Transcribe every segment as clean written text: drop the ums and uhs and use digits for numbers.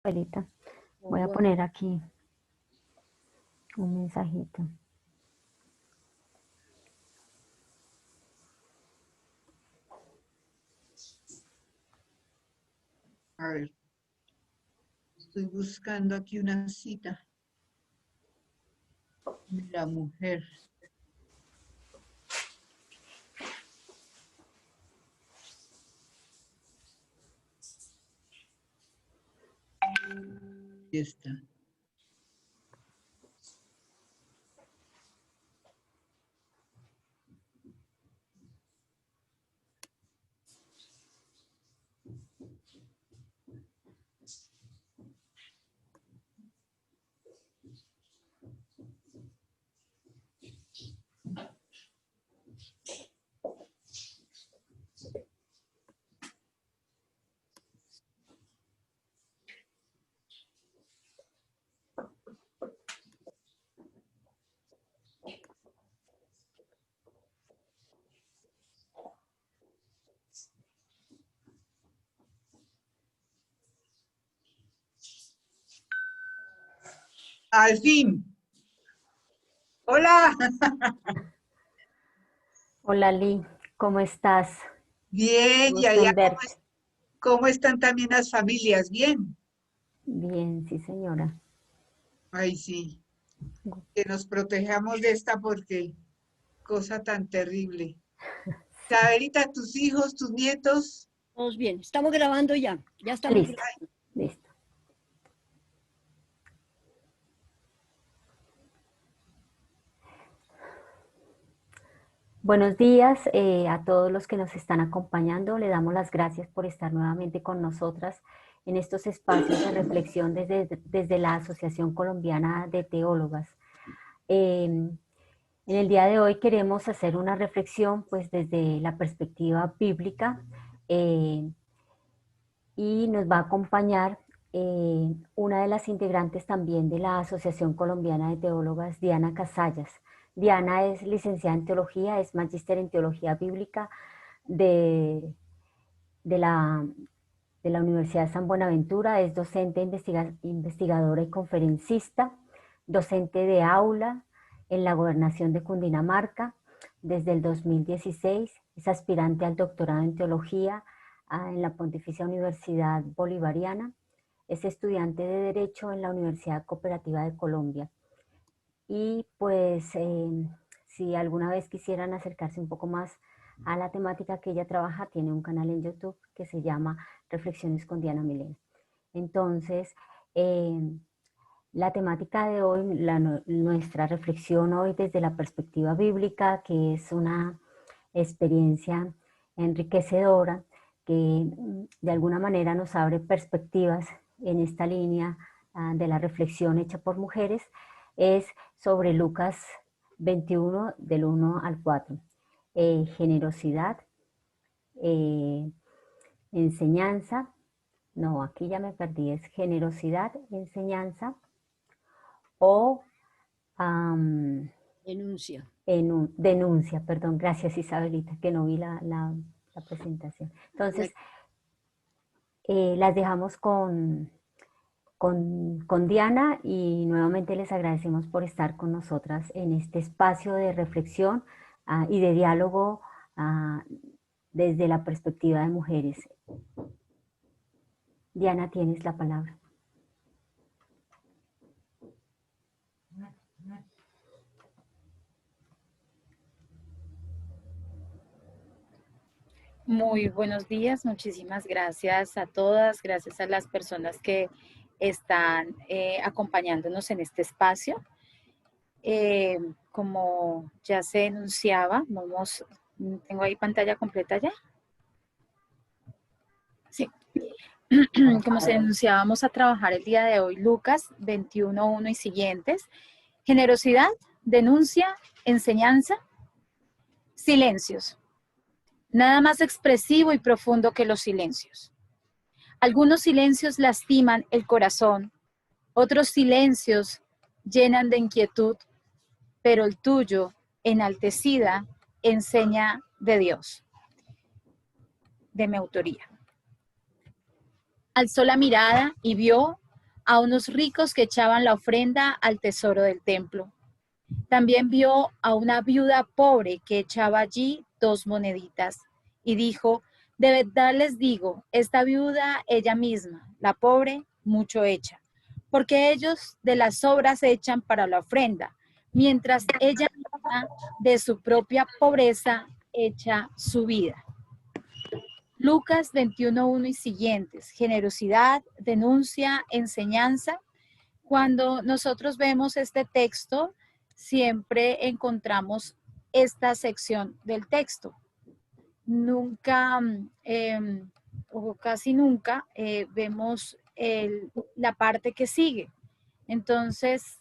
Isabelita. Voy a Bueno. poner aquí un mensajito. A ver, estoy buscando aquí una cita. La mujer. Aquí está. Al fin. Hola. Hola Lee, ¿cómo estás? Bien, y Gusto allá en verte. cómo están también las familias. Bien. Bien, sí señora. Ay, sí. Que nos protejamos de esta porque cosa tan terrible. Saberita, tus hijos, tus nietos. Todos bien, estamos grabando ya, ya estamos Listo, grabando. listo. Buenos días a todos los que nos están acompañando. Le damos las gracias por estar nuevamente con nosotras en estos espacios de reflexión desde la Asociación Colombiana de Teólogas. En el día de hoy queremos hacer una reflexión pues desde la perspectiva bíblica y nos va a acompañar una de las integrantes también de la Asociación Colombiana de Teólogas, Diana Casallas. Diana es licenciada en teología, es magíster en teología bíblica de, de la, de la Universidad de San Buenaventura, es docente, investigadora y conferencista, docente de aula en la Gobernación de Cundinamarca desde el 2016, es aspirante al doctorado en teología en la Pontificia Universidad Bolivariana, es estudiante de Derecho en la Universidad Cooperativa de Colombia. Y pues si alguna vez quisieran acercarse un poco más a la temática que ella trabaja, tiene un canal en YouTube que se llama Reflexiones con Diana Milena. Entonces, la temática de hoy, nuestra reflexión hoy desde la perspectiva bíblica, que es una experiencia enriquecedora, que de alguna manera nos abre perspectivas en esta línea de la reflexión hecha por mujeres, es sobre Lucas 21 del 1 al 4. Generosidad, enseñanza, no, aquí ya me perdí, es generosidad, enseñanza o Denuncia. denuncia, perdón, gracias Isabelita, que no vi la presentación. Entonces, las dejamos con Diana y nuevamente les agradecemos por estar con nosotras en este espacio de reflexión y de diálogo desde la perspectiva de mujeres. Diana, tienes la palabra. Muy buenos días, muchísimas gracias a todas, gracias a las personas que están acompañándonos en este espacio. Como ya se enunciaba, tengo ahí pantalla completa ya. Sí. Como se enunciaba, vamos a trabajar el día de hoy Lucas 21:1 y siguientes. Generosidad, denuncia, enseñanza, silencios. Nada más expresivo y profundo que los silencios. Algunos silencios lastiman el corazón, otros silencios llenan de inquietud, pero el tuyo, enaltecida, enseña de Dios. De mi autoría. Alzó la mirada y vio a unos ricos que echaban la ofrenda al tesoro del templo. También vio a una viuda pobre que echaba allí 2 moneditas y dijo, de verdad les digo, esta viuda ella misma, la pobre, mucho echa, porque ellos de las sobras echan para la ofrenda, mientras ella misma de su propia pobreza echa su vida. Lucas 21:1 y siguientes, generosidad, denuncia, enseñanza. Cuando nosotros vemos este texto, siempre encontramos esta sección del texto. Nunca, o casi nunca, vemos la parte que sigue. Entonces,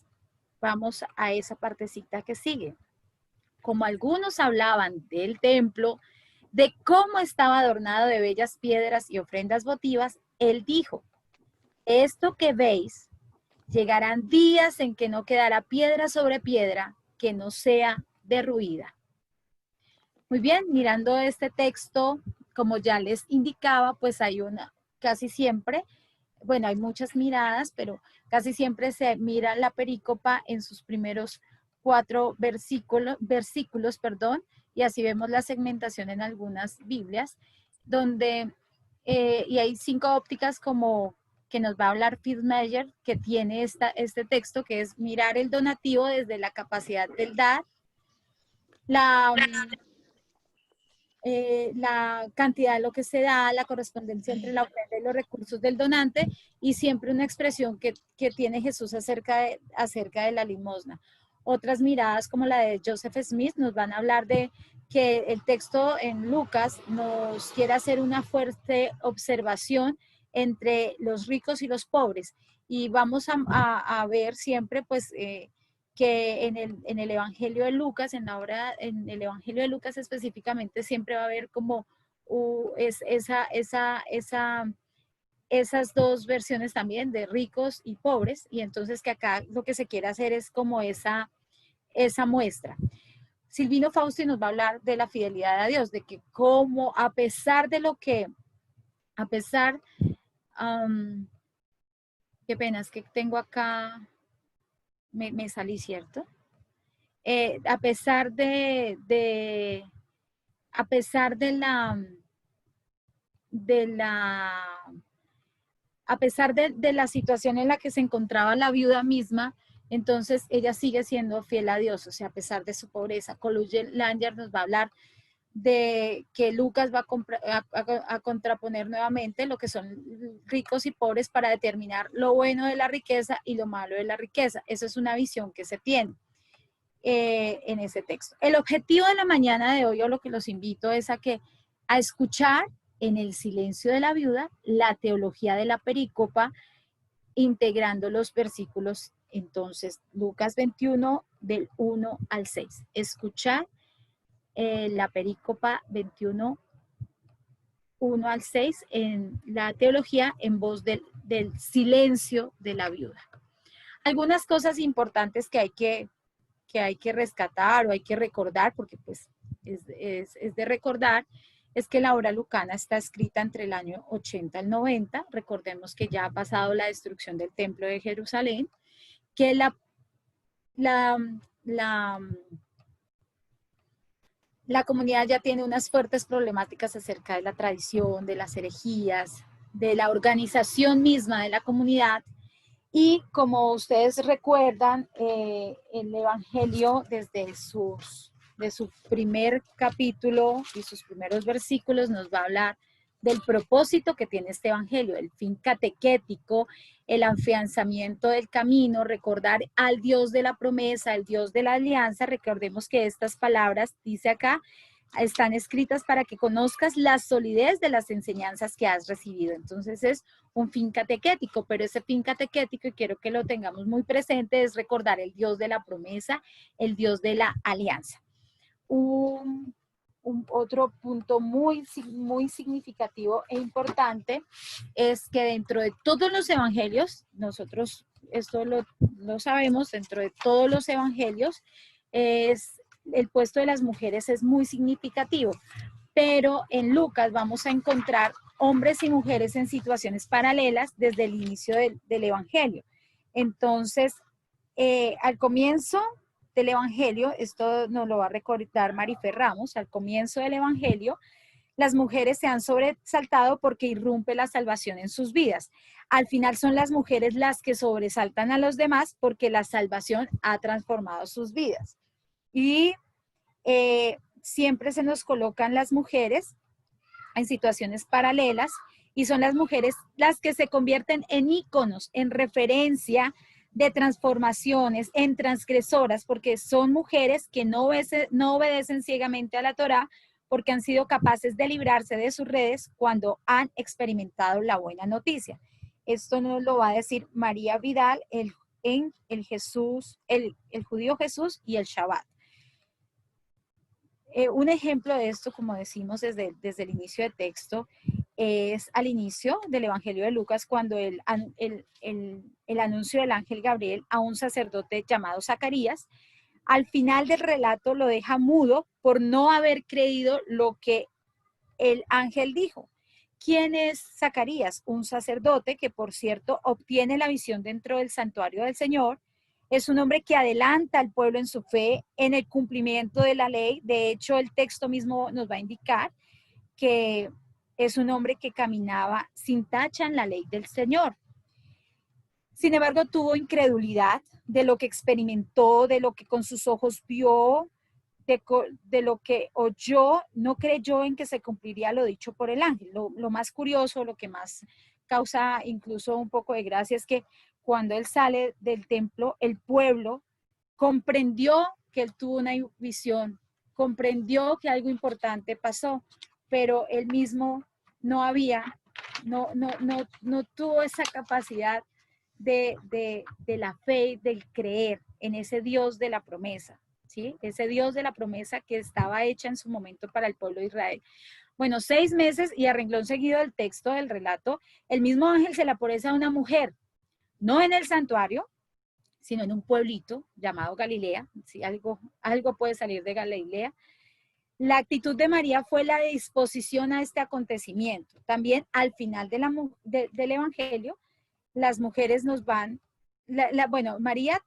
vamos a esa partecita que sigue. Como algunos hablaban del templo, de cómo estaba adornado de bellas piedras y ofrendas votivas, él dijo, esto que veis, llegarán días en que no quedará piedra sobre piedra que no sea derruida. Muy bien, mirando este texto, como ya les indicaba, pues hay una, casi siempre, bueno, hay muchas miradas, pero casi siempre se mira la perícopa en sus primeros 4 versículos, y así vemos la segmentación en algunas Biblias, donde, y hay 5 ópticas como que nos va a hablar Fitzmayer, que tiene este texto, que es mirar el donativo desde la capacidad del dar, la cantidad de lo que se da, la correspondencia entre la ofrenda y los recursos del donante, y siempre una expresión que tiene Jesús acerca de la limosna. Otras miradas como la de Joseph Smith nos van a hablar de que el texto en Lucas nos quiere hacer una fuerte observación entre los ricos y los pobres, y vamos a ver siempre pues que en el Evangelio de Lucas, en el Evangelio de Lucas específicamente, siempre va a haber como esas 2 versiones también de ricos y pobres, y entonces que acá lo que se quiere hacer es como esa muestra. Silvino Fausti nos va a hablar de la fidelidad a Dios, de que como a pesar de lo que, qué pena, es que tengo acá, me salí, ¿cierto? A pesar de la situación en la que se encontraba la viuda misma, entonces ella sigue siendo fiel a Dios, o sea, a pesar de su pobreza. Coluche Langer nos va a hablar de que Lucas va a contraponer nuevamente lo que son ricos y pobres para determinar lo bueno de la riqueza y lo malo de la riqueza. Esa es una visión que se tiene en ese texto. El objetivo de la mañana de hoy, o lo que los invito, es a escuchar en el silencio de la viuda la teología de la perícopa, integrando los versículos. Entonces, Lucas 21, del 1 al 6. Escuchar la perícopa 21, 1 al 6, en la teología en voz del silencio de la viuda. Algunas cosas importantes que hay que rescatar o hay que recordar, porque pues es de recordar, es que la obra lucana está escrita entre el año 80 al 90. Recordemos que ya ha pasado la destrucción del templo de Jerusalén, que la comunidad ya tiene unas fuertes problemáticas acerca de la tradición, de las herejías, de la organización misma de la comunidad. Y como ustedes recuerdan, el Evangelio desde de su primer capítulo y sus primeros versículos nos va a hablar del propósito que tiene este Evangelio, el fin catequético, el afianzamiento del camino, recordar al Dios de la promesa, el Dios de la alianza. Recordemos que estas palabras, dice acá, están escritas para que conozcas la solidez de las enseñanzas que has recibido. Entonces es un fin catequético, pero ese fin catequético, y quiero que lo tengamos muy presente, es recordar el Dios de la promesa, el Dios de la alianza. Otro punto muy significativo e importante es que dentro de todos los evangelios, nosotros esto lo sabemos, dentro de todos los evangelios, el puesto de las mujeres es muy significativo, pero en Lucas vamos a encontrar hombres y mujeres en situaciones paralelas desde el inicio del Evangelio. Entonces, al comienzo del Evangelio, esto nos lo va a recordar Marifer Ramos, al comienzo del Evangelio, las mujeres se han sobresaltado porque irrumpe la salvación en sus vidas. Al final son las mujeres las que sobresaltan a los demás porque la salvación ha transformado sus vidas. Y siempre se nos colocan las mujeres en situaciones paralelas y son las mujeres las que se convierten en íconos, en referencia de transformaciones, en transgresoras, porque son mujeres que no obedecen ciegamente a la Torá, porque han sido capaces de librarse de sus redes cuando han experimentado la buena noticia. Esto nos lo va a decir María Vidal en el judío Jesús y el Shabbat. Un ejemplo de esto, como decimos desde el inicio del texto, es al inicio del Evangelio de Lucas, cuando el anuncio del ángel Gabriel a un sacerdote llamado Zacarías, al final del relato lo deja mudo por no haber creído lo que el ángel dijo. ¿Quién es Zacarías? Un sacerdote que, por cierto, obtiene la visión dentro del santuario del Señor. Es un hombre que adelanta al pueblo en su fe, en el cumplimiento de la ley. De hecho, el texto mismo nos va a indicar que es un hombre que caminaba sin tacha en la ley del Señor. Sin embargo, tuvo incredulidad de lo que experimentó, de lo que con sus ojos vio, de lo que oyó, no creyó en que se cumpliría lo dicho por el ángel. Lo más curioso, lo que más causa incluso un poco de gracia es que cuando él sale del templo, el pueblo comprendió que él tuvo una visión, comprendió que algo importante pasó, pero él mismo no tuvo esa capacidad de la fe, del creer en ese Dios de la promesa, ¿sí? Ese Dios de la promesa que estaba hecha en su momento para el pueblo de Israel. Bueno, 6 meses y a renglón seguido del texto del relato, el mismo ángel se le aparece a una mujer, no en el santuario, sino en un pueblito llamado Galilea, ¿sí? Algo puede salir de Galilea. La actitud de María fue la disposición a este acontecimiento. También al final del Evangelio, las mujeres nos van, bueno, María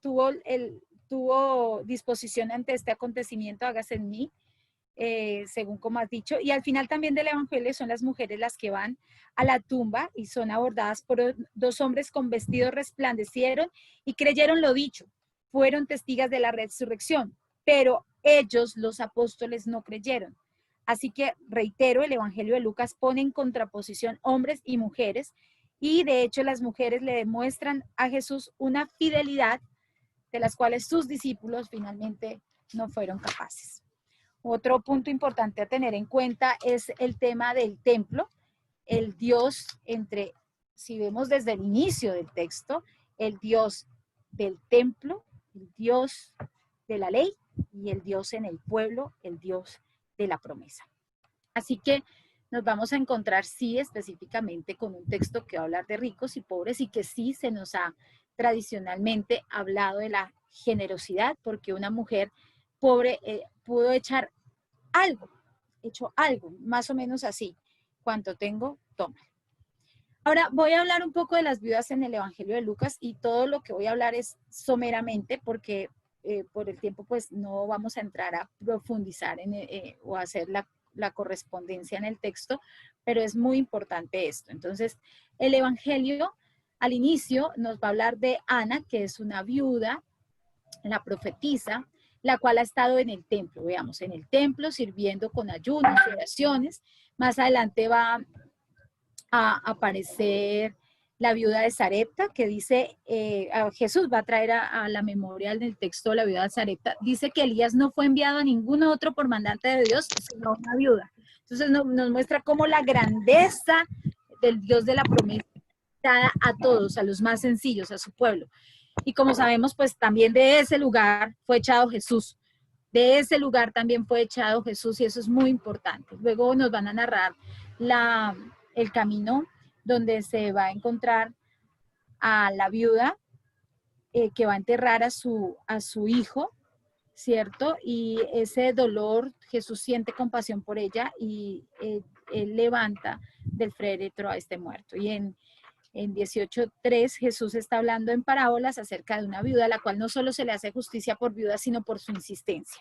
tuvo disposición ante este acontecimiento, hágase en mí, según como has dicho, y al final también del Evangelio son las mujeres las que van a la tumba y son abordadas por 2 hombres con vestidos resplandecieron y creyeron lo dicho, fueron testigos de la resurrección, pero ellos, los apóstoles, no creyeron. Así que, reitero, el Evangelio de Lucas pone en contraposición hombres y mujeres, y de hecho las mujeres le demuestran a Jesús una fidelidad de las cuales sus discípulos finalmente no fueron capaces. Otro punto importante a tener en cuenta es el tema del templo, el Dios si vemos desde el inicio del texto, el Dios del templo, el Dios de la ley y el Dios en el pueblo, el Dios de la promesa. Así que nos vamos a encontrar, sí, específicamente con un texto que va a hablar de ricos y pobres y que sí se nos ha tradicionalmente hablado de la generosidad, porque una mujer pobre pudo hecho algo, más o menos así. Cuanto tengo, toma. Ahora voy a hablar un poco de las viudas en el Evangelio de Lucas y todo lo que voy a hablar es someramente porque por el tiempo pues no vamos a entrar a profundizar o a hacer la correspondencia en el texto, pero es muy importante esto. Entonces, el Evangelio al inicio nos va a hablar de Ana, que es una viuda, la profetisa, la cual ha estado en el templo, veamos, en el templo sirviendo con ayunos y oraciones. Más adelante va a aparecer la viuda de Sarepta, que dice, Jesús va a traer a la memoria en el texto la viuda de Sarepta, dice que Elías no fue enviado a ningún otro por mandante de Dios, sino a una viuda. Entonces nos muestra cómo la grandeza del Dios de la promesa dada a todos, a los más sencillos, a su pueblo. Y como sabemos, pues también de ese lugar fue echado Jesús. De ese lugar también fue echado Jesús y eso es muy importante. Luego nos van a narrar el camino donde se va a encontrar a la viuda que va a enterrar a su hijo, ¿cierto? Y ese dolor, Jesús siente compasión por ella y él levanta del féretro a este muerto. Y en 18:3 Jesús está hablando en parábolas acerca de una viuda a la cual no solo se le hace justicia por viuda, sino por su insistencia.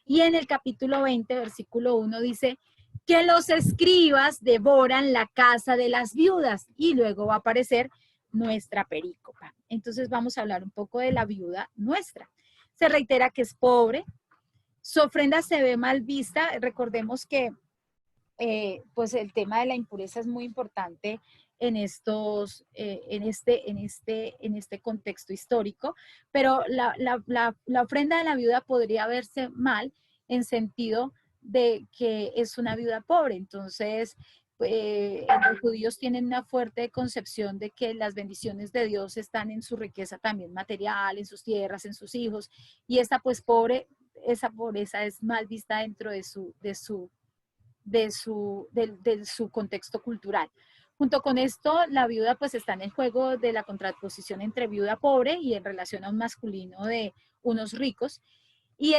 Y en el capítulo 20, versículo 1 dice que los escribas devoran la casa de las viudas, y luego va a aparecer nuestra perícopa. Entonces vamos a hablar un poco de la viuda nuestra. Se reitera que es pobre, su ofrenda se ve mal vista. Recordemos que pues el tema de la impureza es muy importante en este contexto histórico, pero la ofrenda de la viuda podría verse mal en sentido de que es una viuda pobre. Entonces, los judíos tienen una fuerte concepción de que las bendiciones de Dios están en su riqueza también material, en sus tierras, en sus hijos, y esa pues esa pobreza es mal vista dentro de su contexto cultural. Junto con esto, la viuda pues está en el juego de la contraposición entre viuda pobre y en relación a un masculino de unos ricos. Y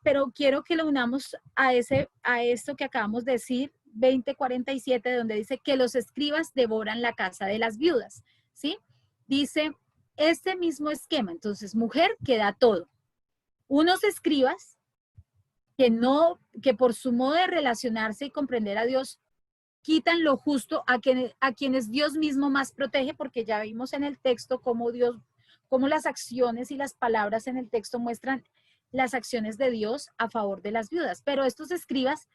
pero quiero que lo unamos a esto que acabamos de decir, 20:47, donde dice que los escribas devoran la casa de las viudas, ¿sí? Dice este mismo esquema. Entonces, mujer que da todo. Unos escribas que por su modo de relacionarse y comprender a Dios, quitan lo justo a quienes Dios mismo más protege, porque ya vimos en el texto cómo las acciones y las palabras en el texto muestran las acciones de Dios a favor de las viudas. Pero estos escribas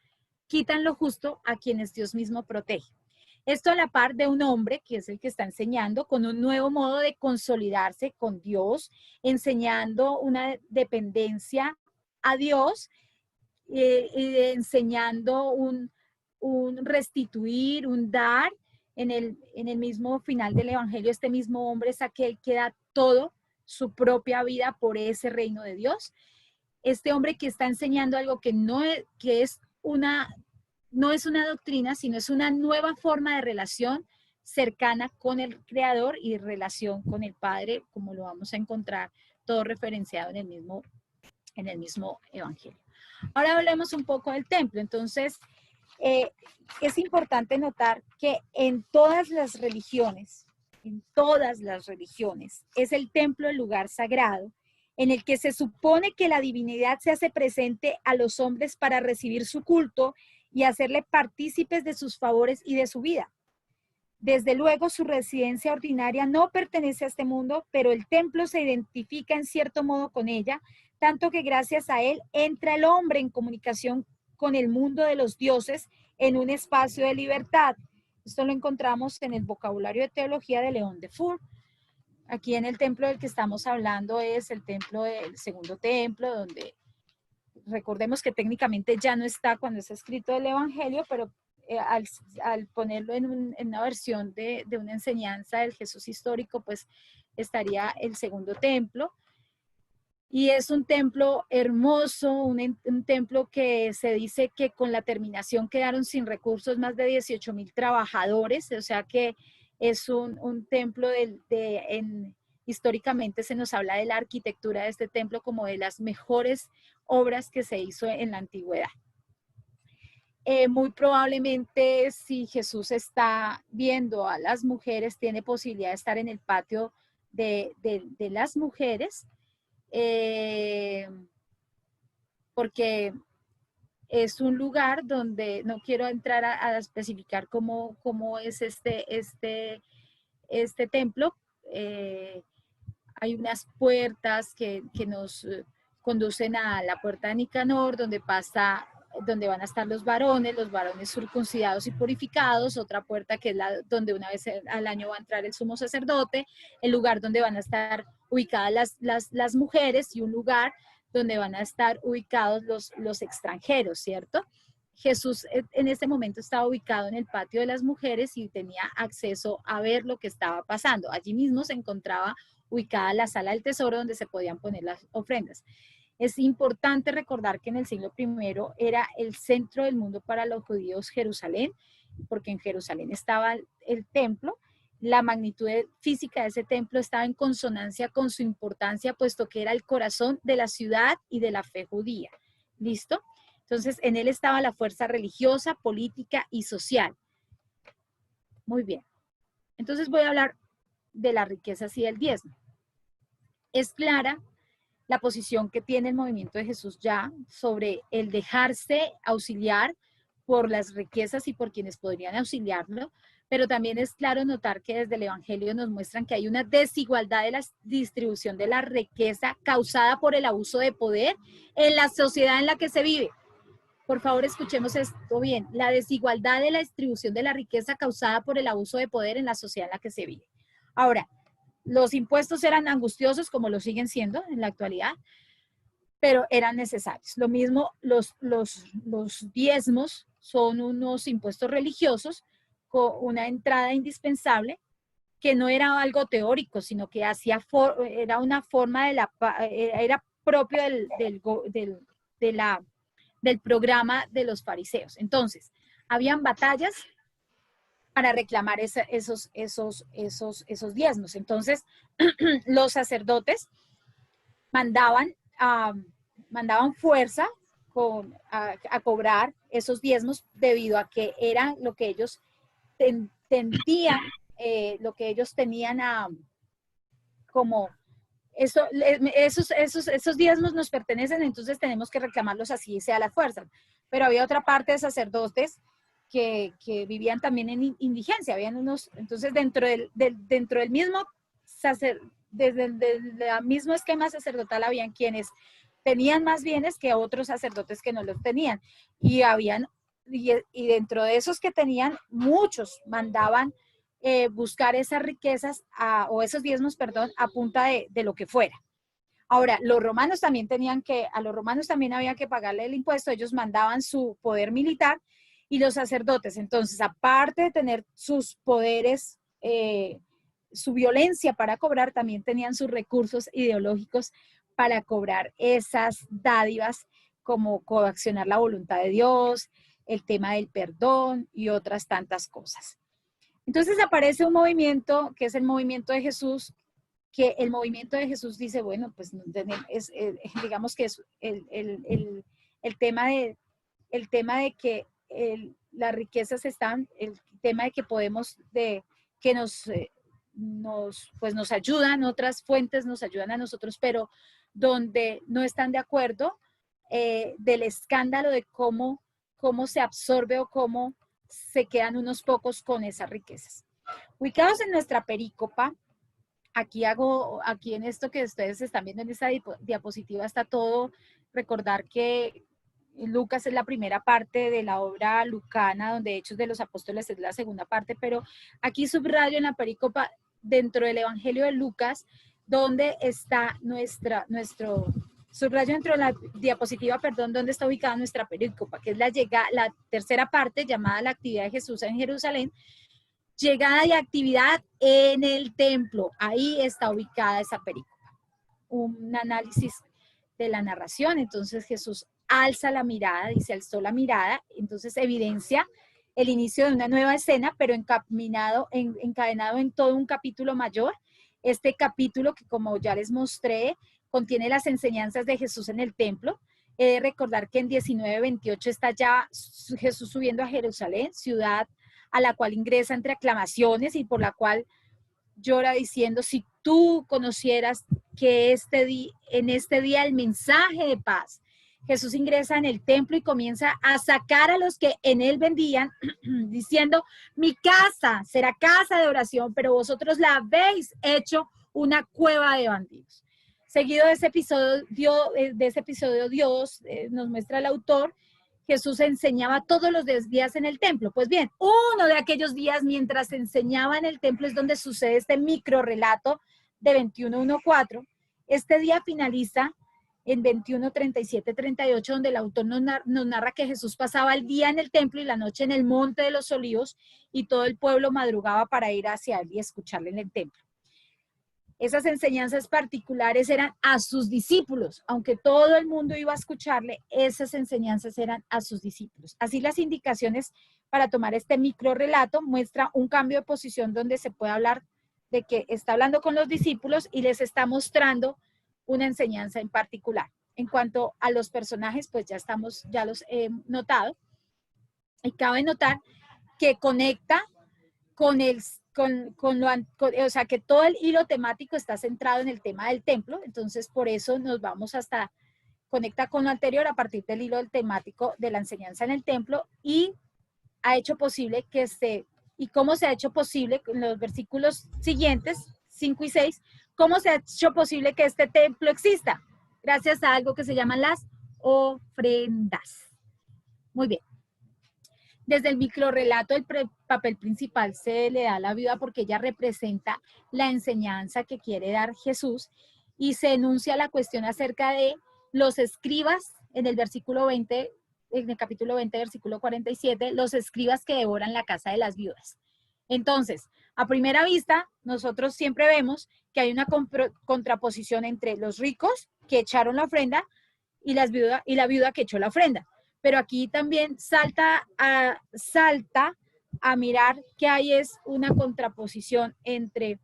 quitan lo justo a quienes Dios mismo protege. Esto a la par de un hombre, que es el que está enseñando, con un nuevo modo de consolidarse con Dios, enseñando una dependencia a Dios, enseñando un restituir, un dar. En el mismo final del Evangelio, este mismo hombre es aquel que da todo, su propia vida por ese reino de Dios. Este hombre que está enseñando algo que no es una doctrina, sino es una nueva forma de relación cercana con el Creador y relación con el Padre, como lo vamos a encontrar todo referenciado en el mismo Evangelio. Ahora hablemos un poco del templo. Entonces, es importante notar que en todas las religiones, es el templo el lugar sagrado en el que se supone que la divinidad se hace presente a los hombres para recibir su culto y hacerle partícipes de sus favores y de su vida. Desde luego, su residencia ordinaria no pertenece a este mundo, pero el templo se identifica en cierto modo con ella, tanto que gracias a él entra el hombre en comunicación con el mundo de los dioses en un espacio de libertad. Esto lo encontramos en el vocabulario de teología de León de Fur. Aquí en el templo del que estamos hablando es el segundo templo, donde recordemos que técnicamente ya no está cuando es escrito el Evangelio, pero al ponerlo en una versión de una enseñanza del Jesús histórico, pues estaría el segundo templo. Y es un templo hermoso, un templo que se dice que con la terminación quedaron sin recursos más de 18,000 trabajadores, o sea que es un templo históricamente se nos habla de la arquitectura de este templo como de las mejores obras que se hizo en la antigüedad. Muy probablemente si Jesús está viendo a las mujeres, tiene posibilidad de estar en el patio de las mujeres, porque es un lugar donde no quiero entrar a especificar cómo es este templo. Hay unas puertas que nos conducen a la puerta de Nicanor, donde van a estar los varones circuncidados y purificados, otra puerta que es donde una vez al año va a entrar el sumo sacerdote, el lugar donde van a estar ubicadas las mujeres y un lugar donde van a estar ubicados los extranjeros, ¿cierto? Jesús en este momento estaba ubicado en el patio de las mujeres y tenía acceso a ver lo que estaba pasando. Allí mismo se encontraba ubicada la sala del tesoro donde se podían poner las ofrendas. Es importante recordar que en el siglo I era el centro del mundo para los judíos Jerusalén, porque en Jerusalén estaba el templo. La magnitud física de ese templo estaba en consonancia con su importancia, puesto que era el corazón de la ciudad y de la fe judía. ¿Listo? Entonces, en él estaba la fuerza religiosa, política y social. Muy bien. Entonces voy a hablar de las riquezas y del diezmo. Es clara la posición que tiene el movimiento de Jesús ya sobre el dejarse auxiliar por las riquezas y por quienes podrían auxiliarlo, pero también es claro notar que desde el Evangelio nos muestran que hay una desigualdad de la distribución de la riqueza causada por el abuso de poder en la sociedad en la que se vive. Por favor, escuchemos esto bien. La desigualdad de la distribución de la riqueza causada por el abuso de poder en la sociedad en la que se vive. Ahora, los impuestos eran angustiosos, como lo siguen siendo en la actualidad, pero eran necesarios. Lo mismo, los diezmos son unos impuestos religiosos con una entrada indispensable que no era algo teórico, sino que era una forma era propio del programa de los fariseos. Entonces, habían batallas para reclamar esos diezmos. Entonces, los sacerdotes mandaban fuerza a cobrar esos diezmos debido a que era lo que ellos lo que ellos tenían como esos diezmos nos pertenecen, entonces tenemos que reclamarlos así sea la fuerza. Pero había otra parte de sacerdotes que vivían también en indigencia, habían unos, entonces dentro del mismo desde el mismo esquema sacerdotal habían quienes tenían más bienes que otros sacerdotes que no los tenían, y dentro de esos que tenían, muchos mandaban buscar esas riquezas o esos diezmos, perdón, a punta de lo que fuera. Ahora, los romanos también a los romanos también había que pagarle el impuesto, ellos mandaban su poder militar, y los sacerdotes, entonces, aparte de tener sus poderes, su violencia para cobrar, también tenían sus recursos ideológicos para cobrar esas dádivas, como coaccionar la voluntad de Dios, el tema del perdón y otras tantas cosas. Entonces aparece un movimiento que es el movimiento de Jesús, que el movimiento de Jesús dice, bueno, pues digamos que es el tema de que las riquezas están, el tema de que podemos, que nos ayudan, otras fuentes nos ayudan a nosotros, pero donde no están de acuerdo, del escándalo de cómo se absorbe o cómo se quedan unos pocos con esas riquezas. Ubicados en nuestra perícopa, aquí en esto que ustedes están viendo en esta diapositiva está todo. Recordar que Lucas es la primera parte de la obra lucana, donde Hechos de los Apóstoles es la segunda parte, pero aquí subrayo en la perícopa dentro del Evangelio de Lucas, donde está subrayo dentro de la diapositiva, perdón, donde está ubicada nuestra perícopa, que es la tercera parte llamada la actividad de Jesús en Jerusalén, llegada y actividad en el templo. Ahí está ubicada esa perícopa. Un análisis de la narración. Entonces Jesús alza la mirada, dice alzó la mirada, entonces evidencia el inicio de una nueva escena, pero encadenado en todo un capítulo mayor. Este capítulo que, como ya les mostré, contiene las enseñanzas de Jesús en el templo. He de recordar que en 19:28 está ya Jesús subiendo a Jerusalén, ciudad a la cual ingresa entre aclamaciones y por la cual llora diciendo, si tú conocieras que en este día el mensaje de paz. Jesús ingresa en el templo y comienza a sacar a los que en él vendían, diciendo, mi casa será casa de oración, pero vosotros la habéis hecho una cueva de bandidos. Seguido de ese episodio, Dios nos muestra el autor, Jesús enseñaba todos los días en el templo. Pues bien, uno de aquellos días mientras enseñaba en el templo es donde sucede este micro relato de 21:1-4. Este día finaliza en 21:37-38, donde el autor nos narra que Jesús pasaba el día en el templo y la noche en el monte de los olivos, y todo el pueblo madrugaba para ir hacia él y escucharle en el templo. Esas enseñanzas particulares eran a sus discípulos, aunque todo el mundo iba a escucharle, esas enseñanzas eran a sus discípulos. Así las indicaciones para tomar este micro relato muestra un cambio de posición donde se puede hablar de que está hablando con los discípulos y les está mostrando una enseñanza en particular. En cuanto a los personajes, pues ya los he notado. Y cabe notar que conecta con o sea, que todo el hilo temático está centrado en el tema del templo. Entonces, por eso nos vamos conecta con lo anterior a partir del hilo temático de la enseñanza en el templo y ha hecho posible y cómo se ha hecho posible en los versículos siguientes, 5 y 6, cómo se ha hecho posible que este templo exista, gracias a algo que se llaman las ofrendas. Muy bien. Desde el microrrelato, el papel principal se le da a la viuda porque ella representa la enseñanza que quiere dar Jesús y se enuncia la cuestión acerca de los escribas en el versículo 20, en el capítulo 20, versículo 47, los escribas que devoran la casa de las viudas. Entonces, a primera vista, nosotros siempre vemos que hay una contraposición entre los ricos que echaron la ofrenda y la viuda que echó la ofrenda. Pero aquí también salta a mirar que hay es una contraposición entre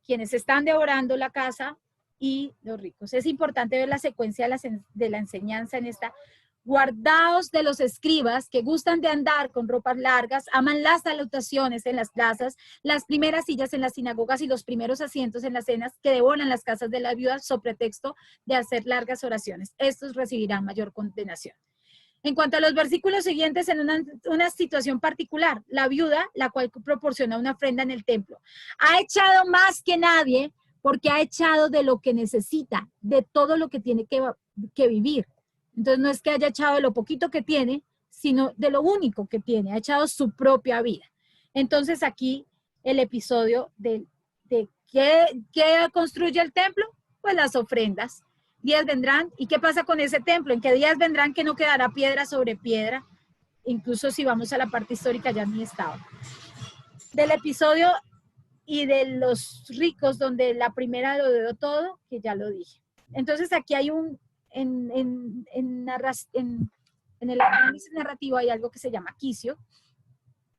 quienes están devorando la casa y los ricos. Es importante ver la secuencia de la enseñanza en esta. Guardaos de los escribas que gustan de andar con ropas largas, aman las salutaciones en las plazas, las primeras sillas en las sinagogas y los primeros asientos en las cenas, que devoran las casas de las viudas sobre pretexto de hacer largas oraciones. Estos recibirán mayor condenación. En cuanto a los versículos siguientes, en una situación particular, la viuda, la cual proporciona una ofrenda en el templo, ha echado más que nadie porque ha echado de lo que necesita, de todo lo que tiene que vivir. Entonces no es que haya echado de lo poquito que tiene, sino de lo único que tiene, ha echado su propia vida. Entonces aquí el episodio de ¿qué construye el templo? Pues las ofrendas. Días vendrán, ¿y qué pasa con ese templo? ¿En qué días vendrán que no quedará piedra sobre piedra? Incluso si vamos a la parte histórica ya ni estaba. Del episodio y de los ricos, donde la primera lo dio todo, que ya lo dije. Entonces aquí hay en el análisis narrativo hay algo que se llama quicio,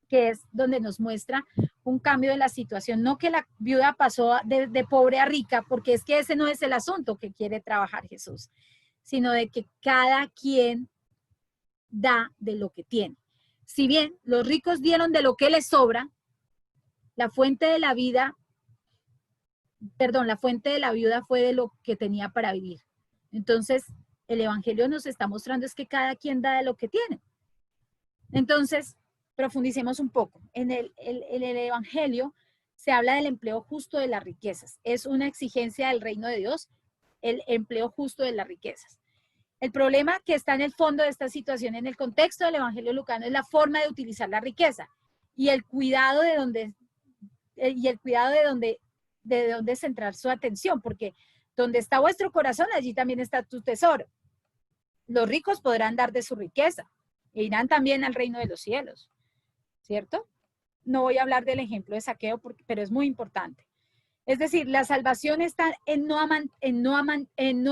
que es donde nos muestra un cambio de la situación, no que la viuda pasó de pobre a rica, porque es que ese no es el asunto que quiere trabajar Jesús, sino de que cada quien da de lo que tiene. Si bien los ricos dieron de lo que les sobra, la fuente de la viuda fue de lo que tenía para vivir. Entonces, el evangelio nos está mostrando es que cada quien da de lo que tiene. Entonces, profundicemos un poco. En el evangelio se habla del empleo justo de las riquezas. Es una exigencia del reino de Dios, el empleo justo de las riquezas. El problema que está en el fondo de esta situación, en el contexto del evangelio lucano, es la forma de utilizar la riqueza y el cuidado de dónde centrar su atención, porque donde está vuestro corazón, allí también está tu tesoro. Los ricos podrán dar de su riqueza e irán también al reino de los cielos, ¿cierto? No voy a hablar del ejemplo de saqueo, pero es muy importante. Es decir, la salvación está en no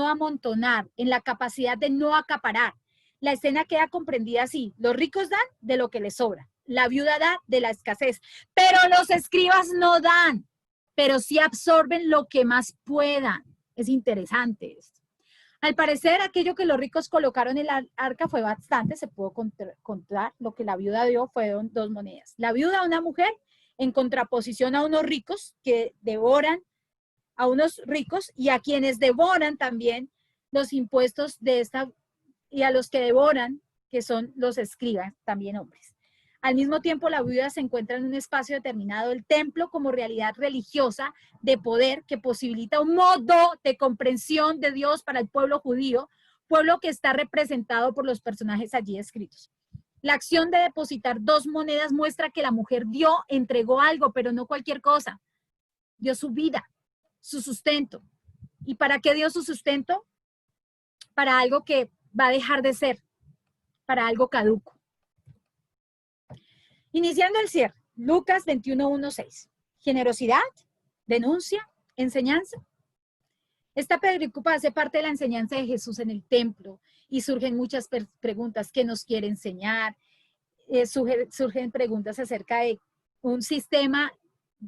amontonar, en la capacidad de no acaparar. La escena queda comprendida así: los ricos dan de lo que les sobra, la viuda da de la escasez, pero los escribas no dan, pero sí absorben lo que más puedan. Es interesante esto. Al parecer, aquello que los ricos colocaron en el arca fue bastante, se pudo contar. Lo que la viuda dio fueron 2 monedas. La viuda, una mujer, en contraposición a unos ricos que devoran a unos ricos y a quienes devoran también los impuestos y a los que devoran, que son los escribas, también hombres. Al mismo tiempo, la viuda se encuentra en un espacio determinado, el templo como realidad religiosa de poder que posibilita un modo de comprensión de Dios para el pueblo judío, pueblo que está representado por los personajes allí escritos. La acción de depositar 2 monedas muestra que la mujer entregó algo, pero no cualquier cosa. Dio su vida, su sustento. ¿Y para qué dio su sustento? Para algo que va a dejar de ser, para algo caduco. Iniciando el cierre, Lucas 21:1-6. Generosidad, denuncia, enseñanza. Esta pericopa hace parte de la enseñanza de Jesús en el templo y surgen muchas preguntas. ¿Qué nos quiere enseñar? Surgen preguntas acerca de un sistema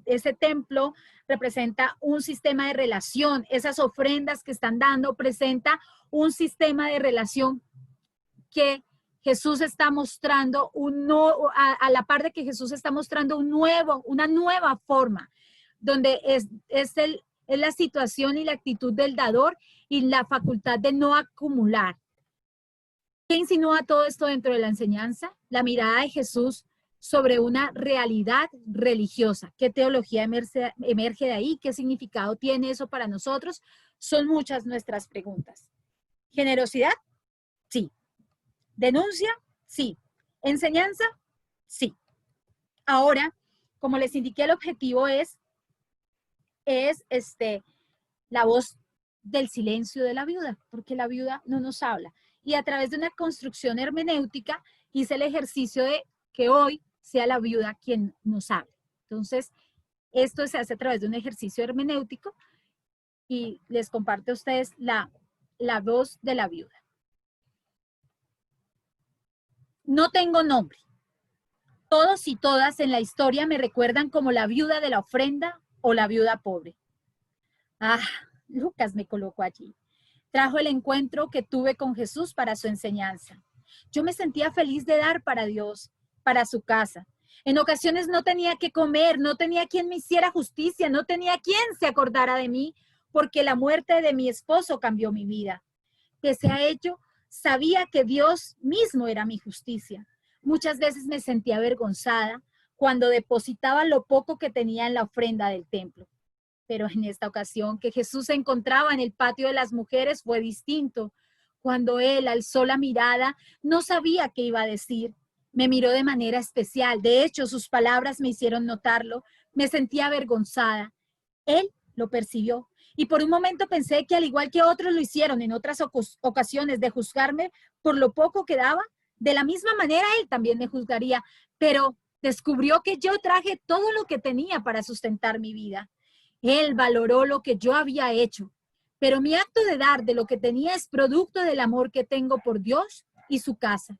ese templo representa un sistema de relación. Esas ofrendas que están dando presenta un sistema de relación que Jesús está mostrando a la par de que Jesús está mostrando una nueva forma, donde es la situación y la actitud del dador y la facultad de no acumular. ¿Qué insinúa todo esto dentro de la enseñanza? La mirada de Jesús sobre una realidad religiosa. ¿Qué teología emerge de ahí? ¿Qué significado tiene eso para nosotros? Son muchas nuestras preguntas. ¿Generosidad? Sí. ¿Denuncia? Sí. ¿Enseñanza? Sí. Ahora, como les indiqué, el objetivo es la voz del silencio de la viuda, porque la viuda no nos habla. Y a través de una construcción hermenéutica hice el ejercicio de que hoy sea la viuda quien nos hable. Entonces, esto se hace a través de un ejercicio hermenéutico y les comparto a ustedes la voz de la viuda. No tengo nombre. Todos y todas en la historia me recuerdan como la viuda de la ofrenda o la viuda pobre. Ah, Lucas me colocó allí. Trajo el encuentro que tuve con Jesús para su enseñanza. Yo me sentía feliz de dar para Dios, para su casa. En ocasiones no tenía que comer, no tenía quien me hiciera justicia, no tenía quien se acordara de mí, porque la muerte de mi esposo cambió mi vida. Pese a ello, sabía que Dios mismo era mi justicia. Muchas veces me sentía avergonzada cuando depositaba lo poco que tenía en la ofrenda del templo. Pero en esta ocasión que Jesús se encontraba en el patio de las mujeres fue distinto. Cuando él alzó la mirada, no sabía qué iba a decir. Me miró de manera especial. De hecho, sus palabras me hicieron notarlo. Me sentía avergonzada. Él lo percibió. Y por un momento pensé que al igual que otros lo hicieron en otras ocasiones de juzgarme por lo poco que daba, de la misma manera él también me juzgaría. Pero descubrió que yo traje todo lo que tenía para sustentar mi vida. Él valoró lo que yo había hecho, pero mi acto de dar de lo que tenía es producto del amor que tengo por Dios y su casa.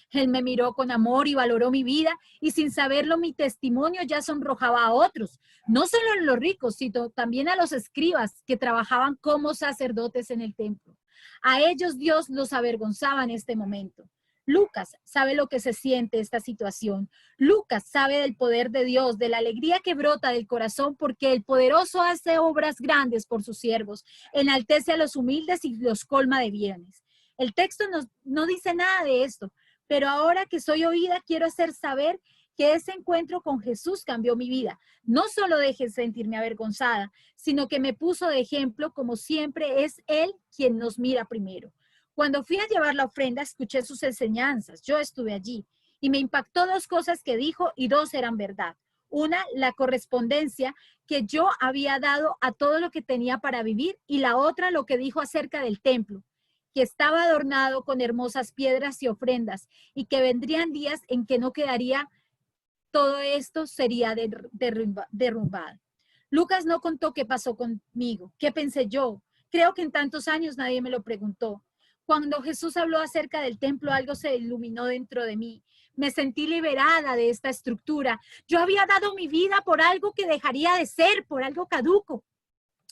Él me miró con amor y valoró mi vida, y sin saberlo mi testimonio ya sonrojaba a otros, no solo a los ricos, sino también a los escribas que trabajaban como sacerdotes en el templo. A ellos Dios los avergonzaba en este momento. Lucas sabe lo que se siente esta situación. Lucas sabe del poder de Dios, de la alegría que brota del corazón, porque el poderoso hace obras grandes por sus siervos, enaltece a los humildes y los colma de bienes. El texto no dice nada de esto, pero ahora que soy oída, quiero hacer saber que ese encuentro con Jesús cambió mi vida. No solo dejé sentirme avergonzada, sino que me puso de ejemplo, como siempre es Él quien nos mira primero. Cuando fui a llevar la ofrenda, escuché sus enseñanzas. Yo estuve allí y me impactó dos cosas que dijo y dos eran verdad. Una, la correspondencia que yo había dado a todo lo que tenía para vivir, y la otra, lo que dijo acerca del templo, que estaba adornado con hermosas piedras y ofrendas, y que vendrían días en que no quedaría, todo esto sería derrumbado. Lucas no contó qué pasó conmigo, qué pensé yo. Creo que en tantos años nadie me lo preguntó. Cuando Jesús habló acerca del templo, algo se iluminó dentro de mí. Me sentí liberada de esta estructura. Yo había dado mi vida por algo que dejaría de ser, por algo caduco.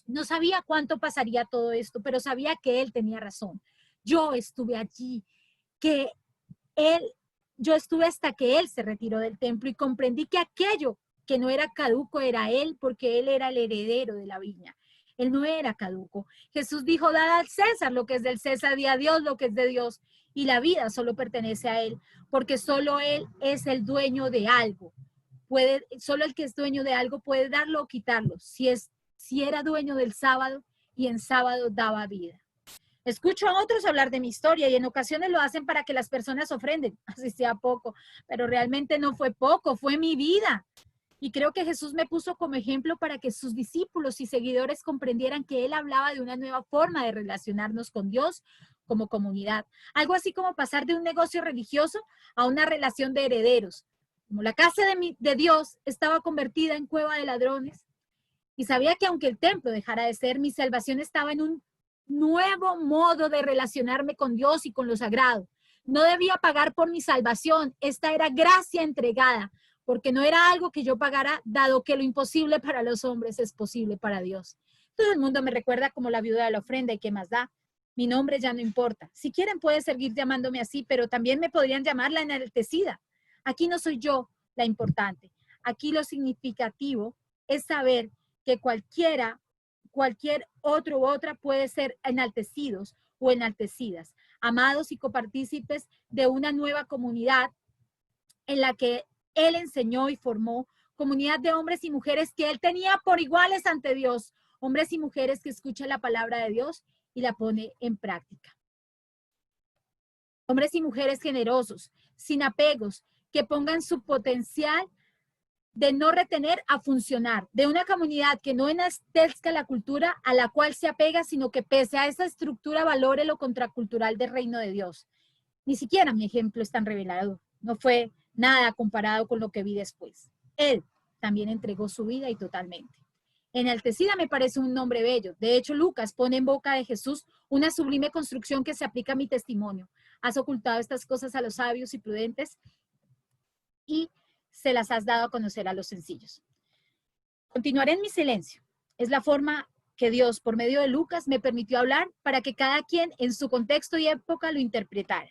No sabía cuánto pasaría todo esto, pero sabía que él tenía razón. Yo estuve allí, yo estuve hasta que él se retiró del templo y comprendí que aquello que no era caduco era él, porque él era el heredero de la viña. Él no era caduco. Jesús dijo, dad al César lo que es del César y a Dios lo que es de Dios. Y la vida solo pertenece a él, porque solo él es el dueño de algo. Solo el que es dueño de algo puede darlo o quitarlo. Si era dueño del sábado, y en sábado daba vida. Escucho a otros hablar de mi historia y en ocasiones lo hacen para que las personas ofrenden, así sea poco, pero realmente no fue poco, fue mi vida. Y creo que Jesús me puso como ejemplo para que sus discípulos y seguidores comprendieran que él hablaba de una nueva forma de relacionarnos con Dios como comunidad. Algo así como pasar de un negocio religioso a una relación de herederos. Como la casa de Dios estaba convertida en cueva de ladrones, y sabía que aunque el templo dejara de ser, mi salvación estaba en un nuevo modo de relacionarme con Dios y con lo sagrado. No debía pagar por mi salvación. Esta era gracia entregada. porque no era algo que yo pagara, dado que lo imposible para los hombres es posible para Dios. Todo el mundo me recuerda como la viuda de la ofrenda, y qué más da. Mi nombre ya no importa. Si quieren pueden seguir llamándome así, pero también me podrían llamar la enaltecida. Aquí no soy yo la importante. Aquí lo significativo es saber que cualquier otro u otra puede ser enaltecidos o enaltecidas, amados y copartícipes de una nueva comunidad en la que Él enseñó y formó, comunidad de hombres y mujeres que Él tenía por iguales ante Dios, hombres y mujeres que escuchan la palabra de Dios y la pone en práctica. Hombres y mujeres generosos, sin apegos, que pongan su potencial de no retener a funcionar, de una comunidad que no enaltezca la cultura a la cual se apega, sino que pese a esa estructura valore lo contracultural del reino de Dios. Ni siquiera mi ejemplo es tan revelador, no fue nada comparado con lo que vi después. Él también entregó su vida y totalmente. Enaltecida me parece un nombre bello. De hecho, Lucas pone en boca de Jesús una sublime construcción que se aplica a mi testimonio. Has ocultado estas cosas a los sabios y prudentes y se las has dado a conocer a los sencillos. Continuaré en mi silencio. Es la forma que Dios, por medio de Lucas, me permitió hablar para que cada quien en su contexto y época lo interpretara.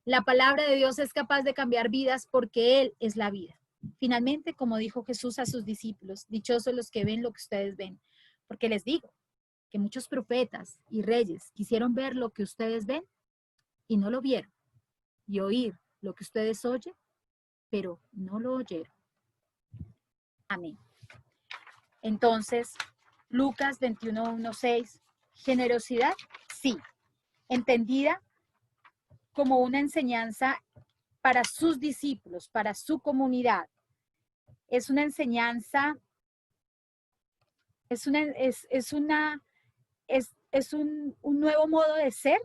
La palabra de Dios es capaz de cambiar vidas porque Él es la vida. Finalmente, como dijo Jesús a sus discípulos, dichosos los que ven lo que ustedes ven, porque les digo que muchos profetas y reyes quisieron ver lo que ustedes ven y no lo vieron, y oír lo que ustedes oyen, pero no lo oyeron. Amén. Entonces, Lucas 21:1-6, generosidad, sí, entendida como una enseñanza para sus discípulos, para su comunidad. Es una enseñanza, es un nuevo modo de ser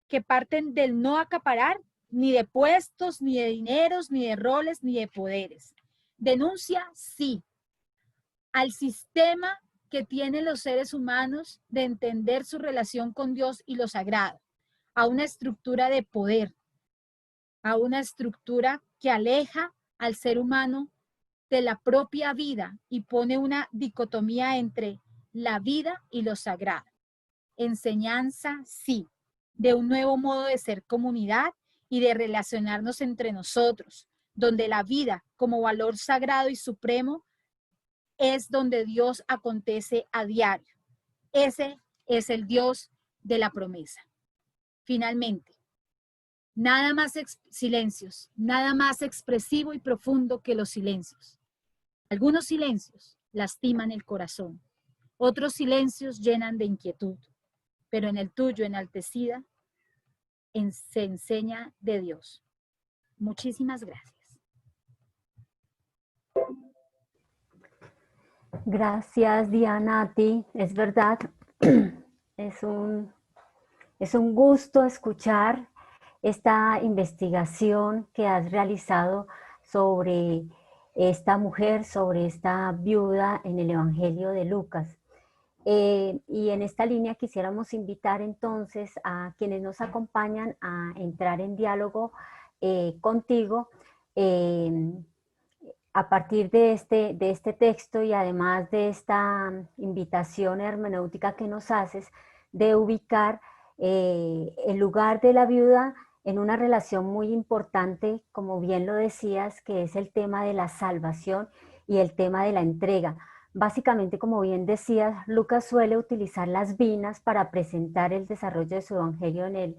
que parten del no acaparar ni de puestos, ni de dineros, ni de roles, ni de poderes. Denuncia, sí, al sistema que tienen los seres humanos de entender su relación con Dios y lo sagrado, a una estructura de poder, a una estructura que aleja al ser humano de la propia vida y pone una dicotomía entre la vida y lo sagrado. Enseñanza, sí, de un nuevo modo de ser comunidad y de relacionarnos entre nosotros, donde la vida como valor sagrado y supremo es donde Dios acontece a diario. Ese es el Dios de la promesa. Finalmente, nada más silencios, nada más expresivo y profundo que los silencios. Algunos silencios lastiman el corazón, otros silencios llenan de inquietud, pero en el tuyo, enaltecida, se enseña de Dios. Muchísimas gracias. Gracias, Diana, a ti. Es verdad, es un gusto escuchar esta investigación que has realizado sobre esta mujer, sobre esta viuda en el Evangelio de Lucas. Y en esta línea quisiéramos invitar entonces a quienes nos acompañan a entrar en diálogo contigo a partir de este texto y además de esta invitación hermenéutica que nos haces de ubicar el lugar de la viuda en una relación muy importante, como bien lo decías, que es el tema de la salvación y el tema de la entrega. Básicamente, como bien decías, Lucas suele utilizar las vinas para presentar el desarrollo de su evangelio en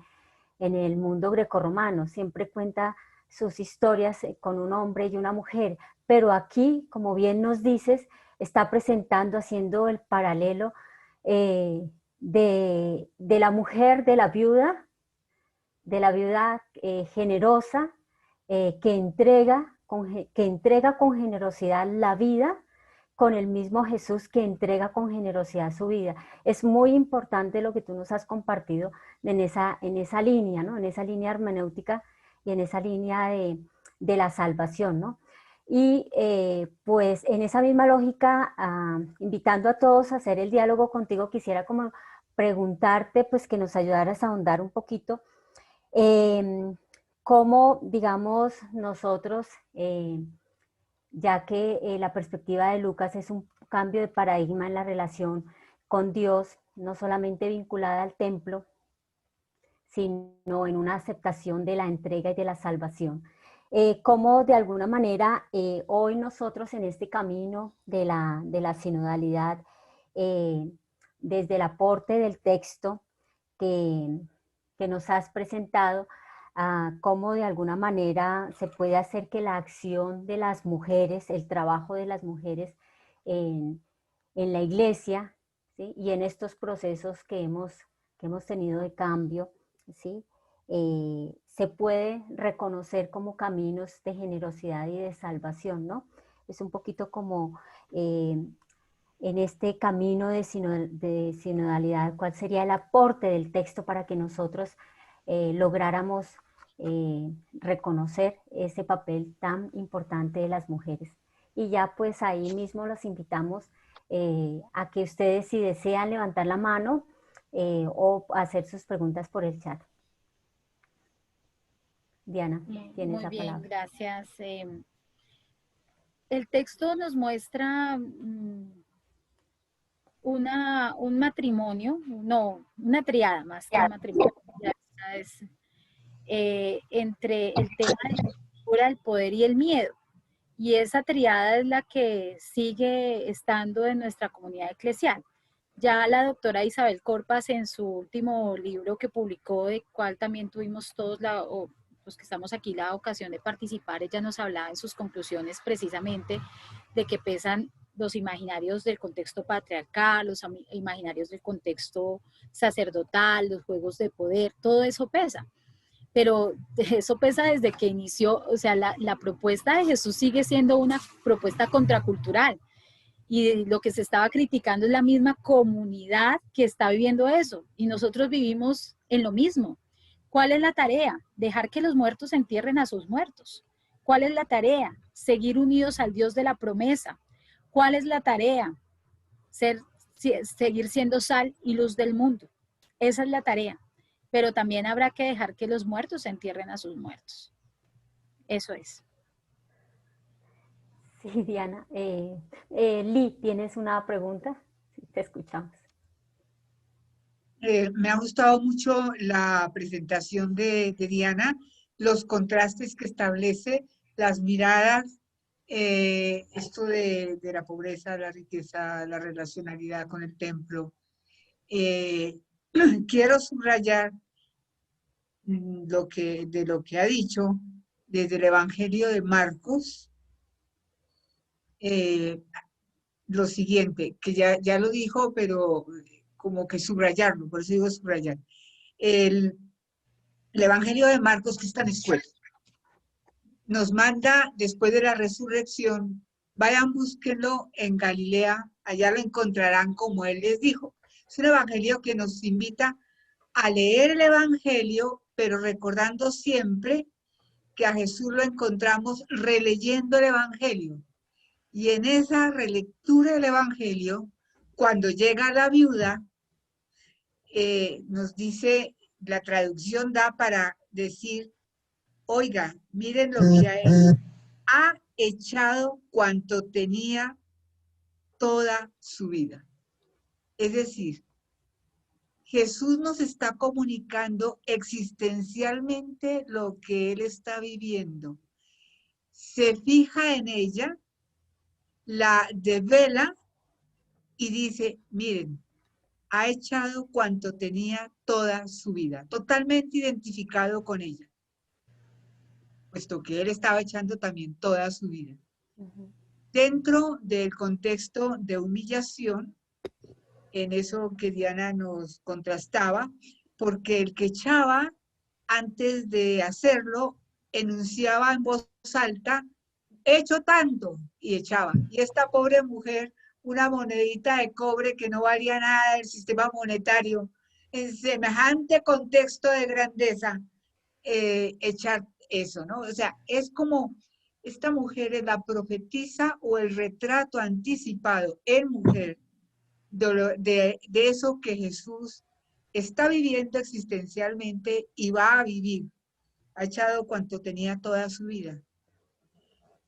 el mundo grecorromano. Siempre cuenta sus historias con un hombre y una mujer, pero aquí, como bien nos dices, está presentando, haciendo el paralelo de la mujer, de la viuda generosa, que entrega con generosidad la vida, con el mismo Jesús que entrega con generosidad su vida. Es muy importante lo que tú nos has compartido en esa línea, ¿no? En esa línea hermenéutica y en esa línea de la salvación, ¿no? Y pues en esa misma lógica, invitando a todos a hacer el diálogo contigo, quisiera como preguntarte, pues que nos ayudaras a ahondar un poquito, cómo, digamos, nosotros ya que la perspectiva de Lucas es un cambio de paradigma en la relación con Dios, no solamente vinculada al templo, sino en una aceptación de la entrega y de la salvación. Cómo de alguna manera hoy nosotros en este camino de la sinodalidad, desde el aporte del texto que nos has presentado, cómo de alguna manera se puede hacer que la acción de las mujeres, el trabajo de las mujeres en la iglesia, ¿sí? Y en estos procesos que hemos tenido de cambio, ¿sí? Se puede reconocer como caminos de generosidad y de salvación, ¿no? Es un poquito como en este camino de sinodalidad, ¿cuál sería el aporte del texto para que nosotros lográramos reconocer ese papel tan importante de las mujeres? Y ya pues ahí mismo los invitamos a que ustedes, si desean levantar la mano o hacer sus preguntas por el chat. Diana, tienes Muy la bien, palabra. gracias. El texto nos muestra un matrimonio, no, una triada más que un matrimonio, entre el tema de la cultura, el poder y el miedo. Y esa triada es la que sigue estando en nuestra comunidad eclesial. Ya la doctora Isabel Corpas, en su último libro que publicó, de cual también tuvimos todos los que estamos aquí la ocasión de participar, ella nos hablaba en sus conclusiones precisamente de que pesan los imaginarios del contexto patriarcal, los imaginarios del contexto sacerdotal, los juegos de poder, todo eso pesa. Pero eso pesa desde que inició, o sea, la propuesta de Jesús sigue siendo una propuesta contracultural. Y lo que se estaba criticando es la misma comunidad que está viviendo eso. Y nosotros vivimos en lo mismo. ¿Cuál es la tarea? Dejar que los muertos entierren a sus muertos. ¿Cuál es la tarea? Seguir unidos al Dios de la promesa. ¿Cuál es la tarea? Seguir siendo sal y luz del mundo. Esa es la tarea. Pero también habrá que dejar que los muertos entierren a sus muertos. Eso es. Sí, Diana. Lee, ¿tienes una pregunta? Sí, te escuchamos. Me ha gustado mucho la presentación de Diana, los contrastes que establece, las miradas, esto de la pobreza, la riqueza, la relacionalidad con el templo. Quiero subrayar de lo que ha dicho desde el Evangelio de Marcos, lo siguiente, que ya lo dijo, pero como que subrayarlo, por eso digo subrayar. El Evangelio de Marcos, que está en escuela, nos manda después de la resurrección, vayan, búsquenlo en Galilea, allá lo encontrarán como él les dijo. Es un evangelio que nos invita a leer el evangelio, pero recordando siempre que a Jesús lo encontramos releyendo el evangelio. Y en esa relectura del evangelio, cuando llega la viuda, nos dice, la traducción da para decir, oiga, miren lo que ha echado cuanto tenía toda su vida. Es decir, Jesús nos está comunicando existencialmente lo que él está viviendo. Se fija en ella, la devela y dice, miren, ha echado cuanto tenía toda su vida, totalmente identificado con ella, puesto que él estaba echando también toda su vida. Dentro del contexto de humillación, en eso que Diana nos contrastaba, porque el que echaba, antes de hacerlo, enunciaba en voz alta, he hecho tanto, y echaba. Y esta pobre mujer, una monedita de cobre que no valía nada del sistema monetario, en semejante contexto de grandeza, echar eso, ¿no? O sea, es como esta mujer es la profetisa o el retrato anticipado en mujer de eso que Jesús está viviendo existencialmente y va a vivir. Ha echado cuanto tenía toda su vida.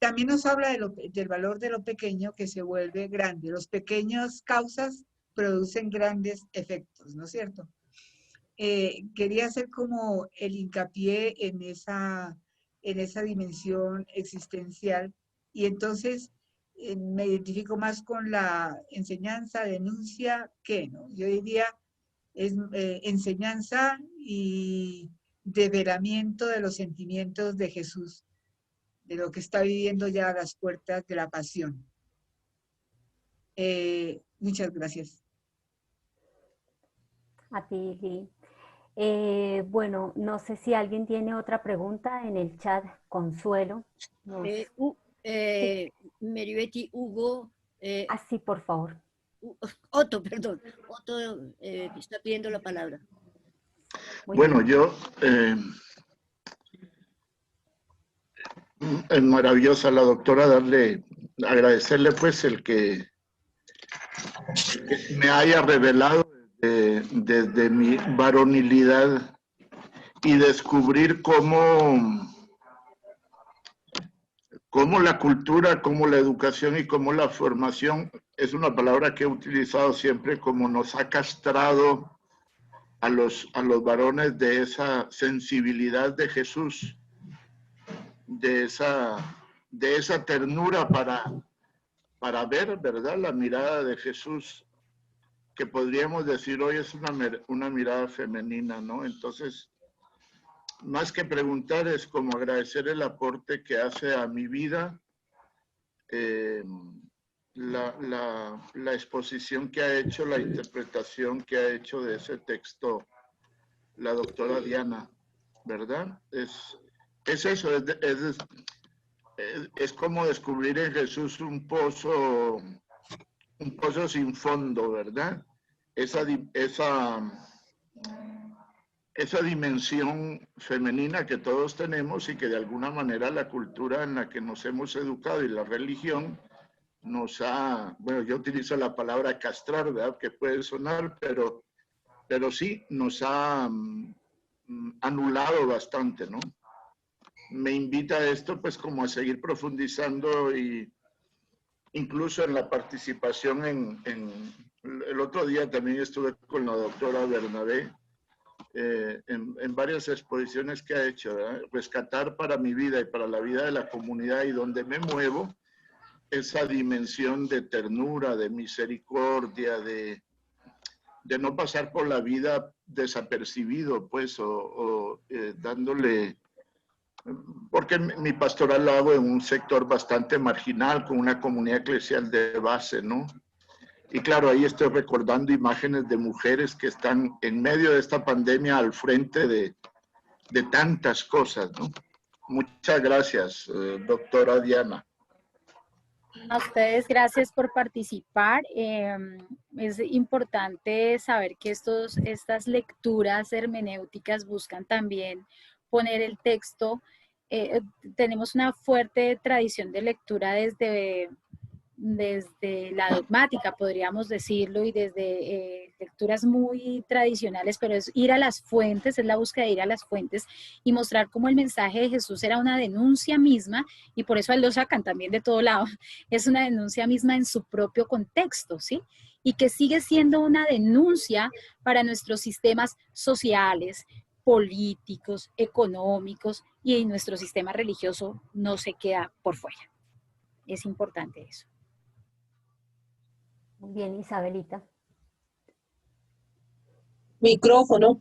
también nos habla del valor de lo pequeño que se vuelve grande. Los pequeños causas producen grandes efectos, ¿no es cierto? Quería hacer como el hincapié en esa dimensión existencial, y entonces me identifico más con la enseñanza, denuncia, que no. Yo diría es enseñanza y develamiento de los sentimientos de Jesús, de lo que está viviendo ya a las puertas de la pasión. Muchas gracias. A ti, Lee. Bueno, no sé si alguien tiene otra pregunta en el chat. Consuelo. Meribeti, Hugo. Sí, por favor. Otto, perdón. Otto está pidiendo la palabra. Bueno, yo... es maravillosa la doctora, agradecerle pues el que me haya revelado desde mi varonilidad y descubrir cómo la cultura, cómo la educación y cómo la formación, es una palabra que he utilizado siempre, como nos ha castrado a los varones de esa sensibilidad de Jesús, de esa ternura para ver, ¿verdad?, la mirada de Jesús, que podríamos decir hoy es una mirada femenina, ¿no? Entonces, más que preguntar, es como agradecer el aporte que hace a mi vida, la exposición que ha hecho, la interpretación que ha hecho de ese texto la doctora Diana, ¿verdad? Es eso, es como descubrir en Jesús un pozo sin fondo, ¿verdad? Esa dimensión femenina que todos tenemos y que de alguna manera la cultura en la que nos hemos educado y la religión nos ha, bueno, yo utilizo la palabra castrar, ¿verdad?, que puede sonar, pero sí nos ha anulado bastante, ¿no? Me invita a esto pues como a seguir profundizando, y incluso en la participación el otro día también estuve con la doctora Bernabé en varias exposiciones que ha hecho, ¿verdad? Rescatar para mi vida y para la vida de la comunidad y donde me muevo esa dimensión de ternura, de misericordia, de no pasar por la vida desapercibido, pues, dándole, porque mi pastoral lo hago en un sector bastante marginal, con una comunidad eclesial de base, ¿no? Y claro, ahí estoy recordando imágenes de mujeres que están en medio de esta pandemia al frente de tantas cosas, ¿no? Muchas gracias, doctora Diana. A ustedes, gracias por participar. Es importante saber que estas lecturas hermenéuticas buscan también poner el texto. Tenemos una fuerte tradición de lectura desde la dogmática, podríamos decirlo, y desde lecturas muy tradicionales, pero es ir a las fuentes, es la búsqueda de ir a las fuentes y mostrar cómo el mensaje de Jesús era una denuncia misma, y por eso a él lo sacan también de todo lado, es una denuncia misma en su propio contexto, ¿sí? Y que sigue siendo una denuncia para nuestros sistemas sociales, políticos, económicos, y nuestro sistema religioso no se queda por fuera. Es importante eso. Muy bien, Isabelita. Micrófono.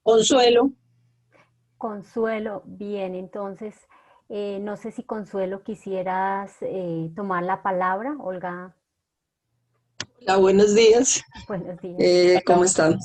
Consuelo. Consuelo, bien, entonces, no sé si Consuelo quisieras tomar la palabra, Olga. Hola, buenos días. Buenos días. ¿Cómo están?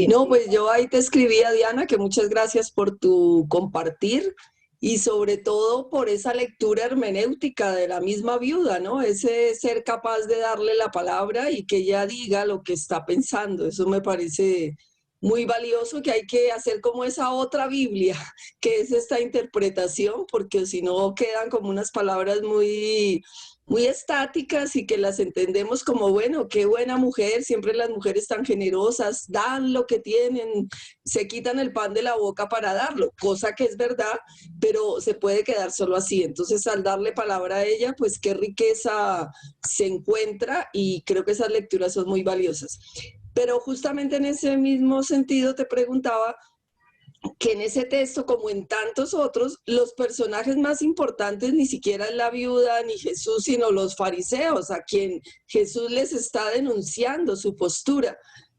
No, pues yo ahí te escribí a Diana que muchas gracias por tu compartir y sobre todo por esa lectura hermenéutica de la misma viuda, ¿no? Ese ser capaz de darle la palabra y que ella diga lo que está pensando. Eso me parece muy valioso, que hay que hacer como esa otra Biblia, que es esta interpretación, porque si no quedan como unas palabras muy muy estáticas y que las entendemos como, bueno, qué buena mujer, siempre las mujeres tan generosas, dan lo que tienen, se quitan el pan de la boca para darlo, cosa que es verdad, pero se puede quedar solo así. Entonces, al darle palabra a ella, pues qué riqueza se encuentra y creo que esas lecturas son muy valiosas. Pero justamente en ese mismo sentido te preguntaba que en ese texto, como en tantos otros, los personajes más importantes ni siquiera es la viuda ni Jesús, sino los fariseos, a quien Jesús les está denunciando su postura.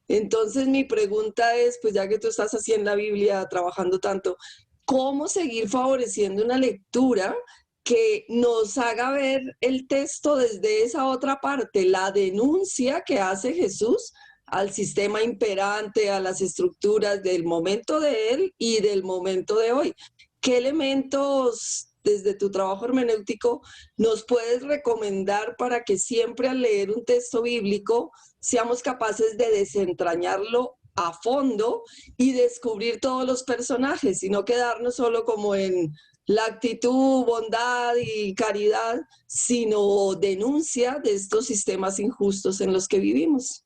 Entonces mi pregunta es, pues ya que tú estás así en la Biblia trabajando tanto, ¿cómo seguir favoreciendo una lectura que nos haga ver el texto desde esa otra parte, la denuncia que hace Jesús al sistema imperante, a las estructuras del momento de él y del momento de hoy? ¿Qué elementos desde tu trabajo hermenéutico nos puedes recomendar para que siempre al leer un texto bíblico seamos capaces de desentrañarlo a fondo y descubrir todos los personajes y no quedarnos solo como en la actitud, bondad y caridad, sino denuncia de estos sistemas injustos en los que vivimos?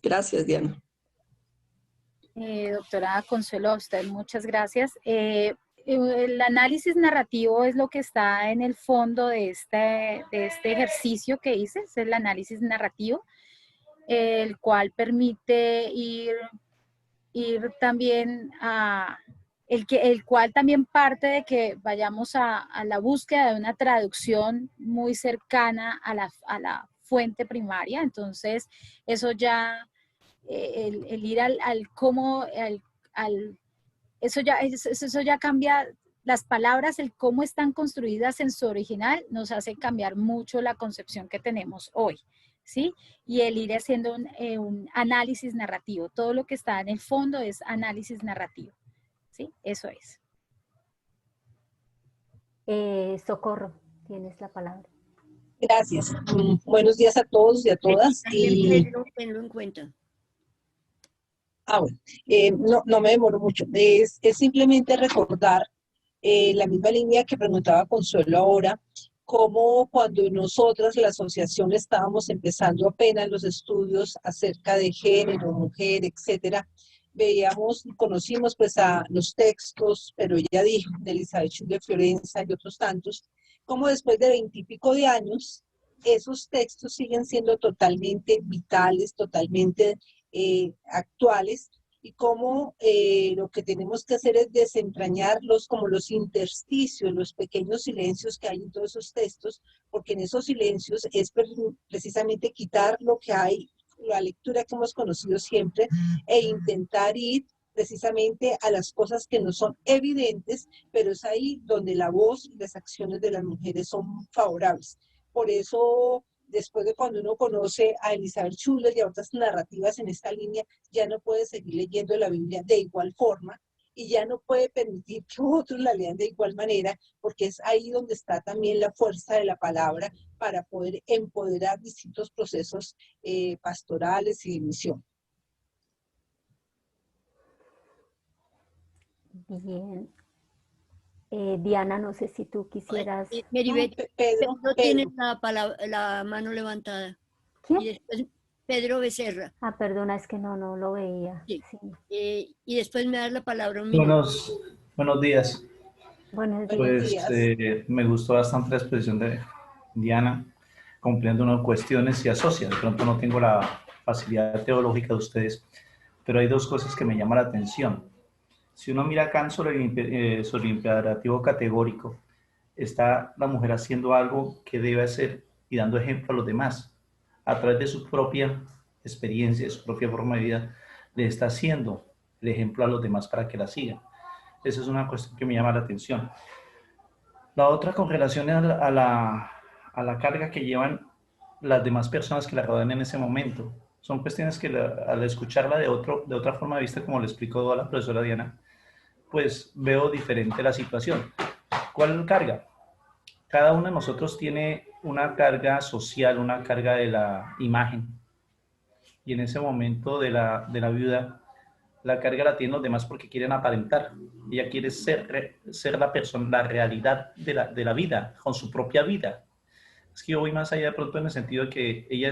Gracias, Diana. Doctora Consuelo, a usted muchas gracias. El análisis narrativo es lo que está en el fondo de este ejercicio que hice, es el análisis narrativo, el cual permite ir también el cual también parte de que vayamos a la búsqueda de una traducción muy cercana a la fuente primaria. Entonces, eso ya, el ir al cómo, eso ya cambia las palabras, el cómo están construidas en su original, nos hace cambiar mucho la concepción que tenemos hoy, ¿sí? Y el ir haciendo un análisis narrativo. Todo lo que está en el fondo es análisis narrativo, ¿sí? Eso es. Socorro, tienes la palabra. Gracias. Buenos días a todos y a todas. Pedro, tenlo en cuenta. Bueno, no me demoro mucho. Es simplemente recordar la misma línea que preguntaba Consuelo ahora, como cuando nosotras, la asociación, estábamos empezando apenas los estudios acerca de género, mujer, etcétera, veíamos y conocimos pues a los textos, pero ella dijo, de Elizabeth Schultz de Florenza y otros tantos, como después de 20 y pico de años, esos textos siguen siendo totalmente vitales, totalmente actuales, y cómo lo que tenemos que hacer es desentrañarlos como los intersticios, los pequeños silencios que hay en todos esos textos, porque en esos silencios es precisamente quitar lo que hay, la lectura que hemos conocido siempre, e intentar ir precisamente a las cosas que no son evidentes, pero es ahí donde la voz y las acciones de las mujeres son favorables. Por eso, después de cuando uno conoce a Elizabeth Schultz y a otras narrativas en esta línea, ya no puede seguir leyendo la Biblia de igual forma y ya no puede permitir que otros la lean de igual manera, porque es ahí donde está también la fuerza de la palabra para poder empoderar distintos procesos pastorales y de misión. Bien. Diana, no sé si tú quisieras... Maribeth, Pedro tiene la mano levantada. ¿Quién? Y después Pedro Becerra. Ah, perdona, es que no lo veía. Sí. Sí. Y después me da la palabra un minuto. Buenos días. Buenos días. Buenos Pues días. me gustó bastante la exposición de Diana, cumpliendo unas cuestiones y asocia. De pronto no tengo la facilidad teológica de ustedes, pero hay dos cosas que me llaman la atención. Si uno mira acá sobre el imperativo categórico, está la mujer haciendo algo que debe hacer y dando ejemplo a los demás. A través de su propia experiencia, de su propia forma de vida, le está haciendo el ejemplo a los demás para que la sigan. Esa es una cuestión que me llama la atención. La otra con relación a la carga que llevan las demás personas que la rodean en ese momento. Son cuestiones que al escucharla de otra forma de vista, como le explicó la profesora Diana, pues veo diferente la situación. ¿Cuál carga? Cada uno de nosotros tiene una carga social, una carga de la imagen. Y en ese momento de la viuda, la carga la tienen los demás porque quieren aparentar. Ella quiere ser la persona, la realidad de la vida, con su propia vida. Es que yo voy más allá de pronto en el sentido de que ella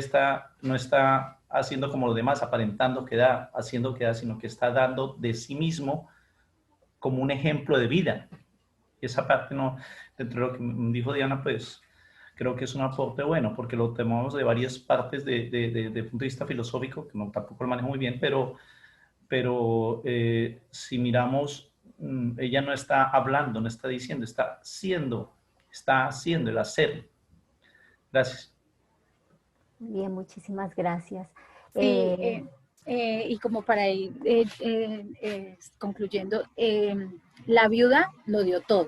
no está haciendo como los demás, aparentando que da, haciendo que da, sino que está dando de sí mismo como un ejemplo de vida. Esa parte no, dentro de lo que dijo Diana, pues creo que es un aporte bueno, porque lo tomamos de varias partes de punto de vista filosófico, que no, tampoco lo manejo muy bien, pero si miramos, ella no está hablando, no está diciendo, está haciendo el hacer. Gracias. Bien, muchísimas gracias. Sí, y como para ir concluyendo, la viuda lo dio todo.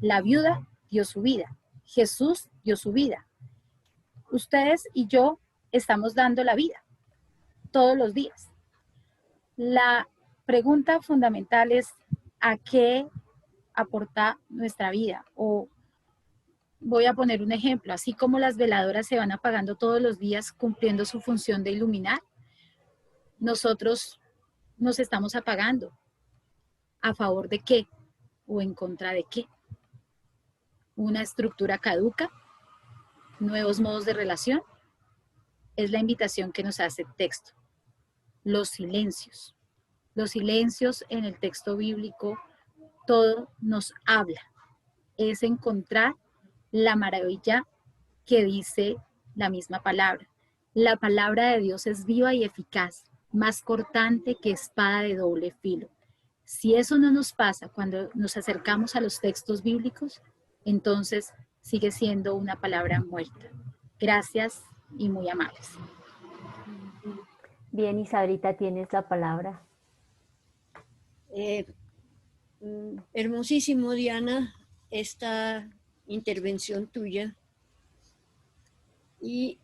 La viuda dio su vida. Jesús dio su vida. Ustedes y yo estamos dando la vida todos los días. La pregunta fundamental es ¿a qué aporta nuestra vida? O voy a poner un ejemplo, así como las veladoras se van apagando todos los días cumpliendo su función de iluminar, nosotros nos estamos apagando. ¿A favor de qué? ¿O en contra de qué? ¿Una estructura caduca? ¿Nuevos modos de relación? Es la invitación que nos hace el texto. Los silencios en el texto bíblico, todo nos habla. Es encontrar la maravilla que dice la misma palabra. La palabra de Dios es viva y eficaz, más cortante que espada de doble filo. Si eso no nos pasa cuando nos acercamos a los textos bíblicos, entonces sigue siendo una palabra muerta. Gracias y muy amables. Bien, Isabrita, tienes la palabra. Hermosísimo, Diana, esta intervención tuya. Y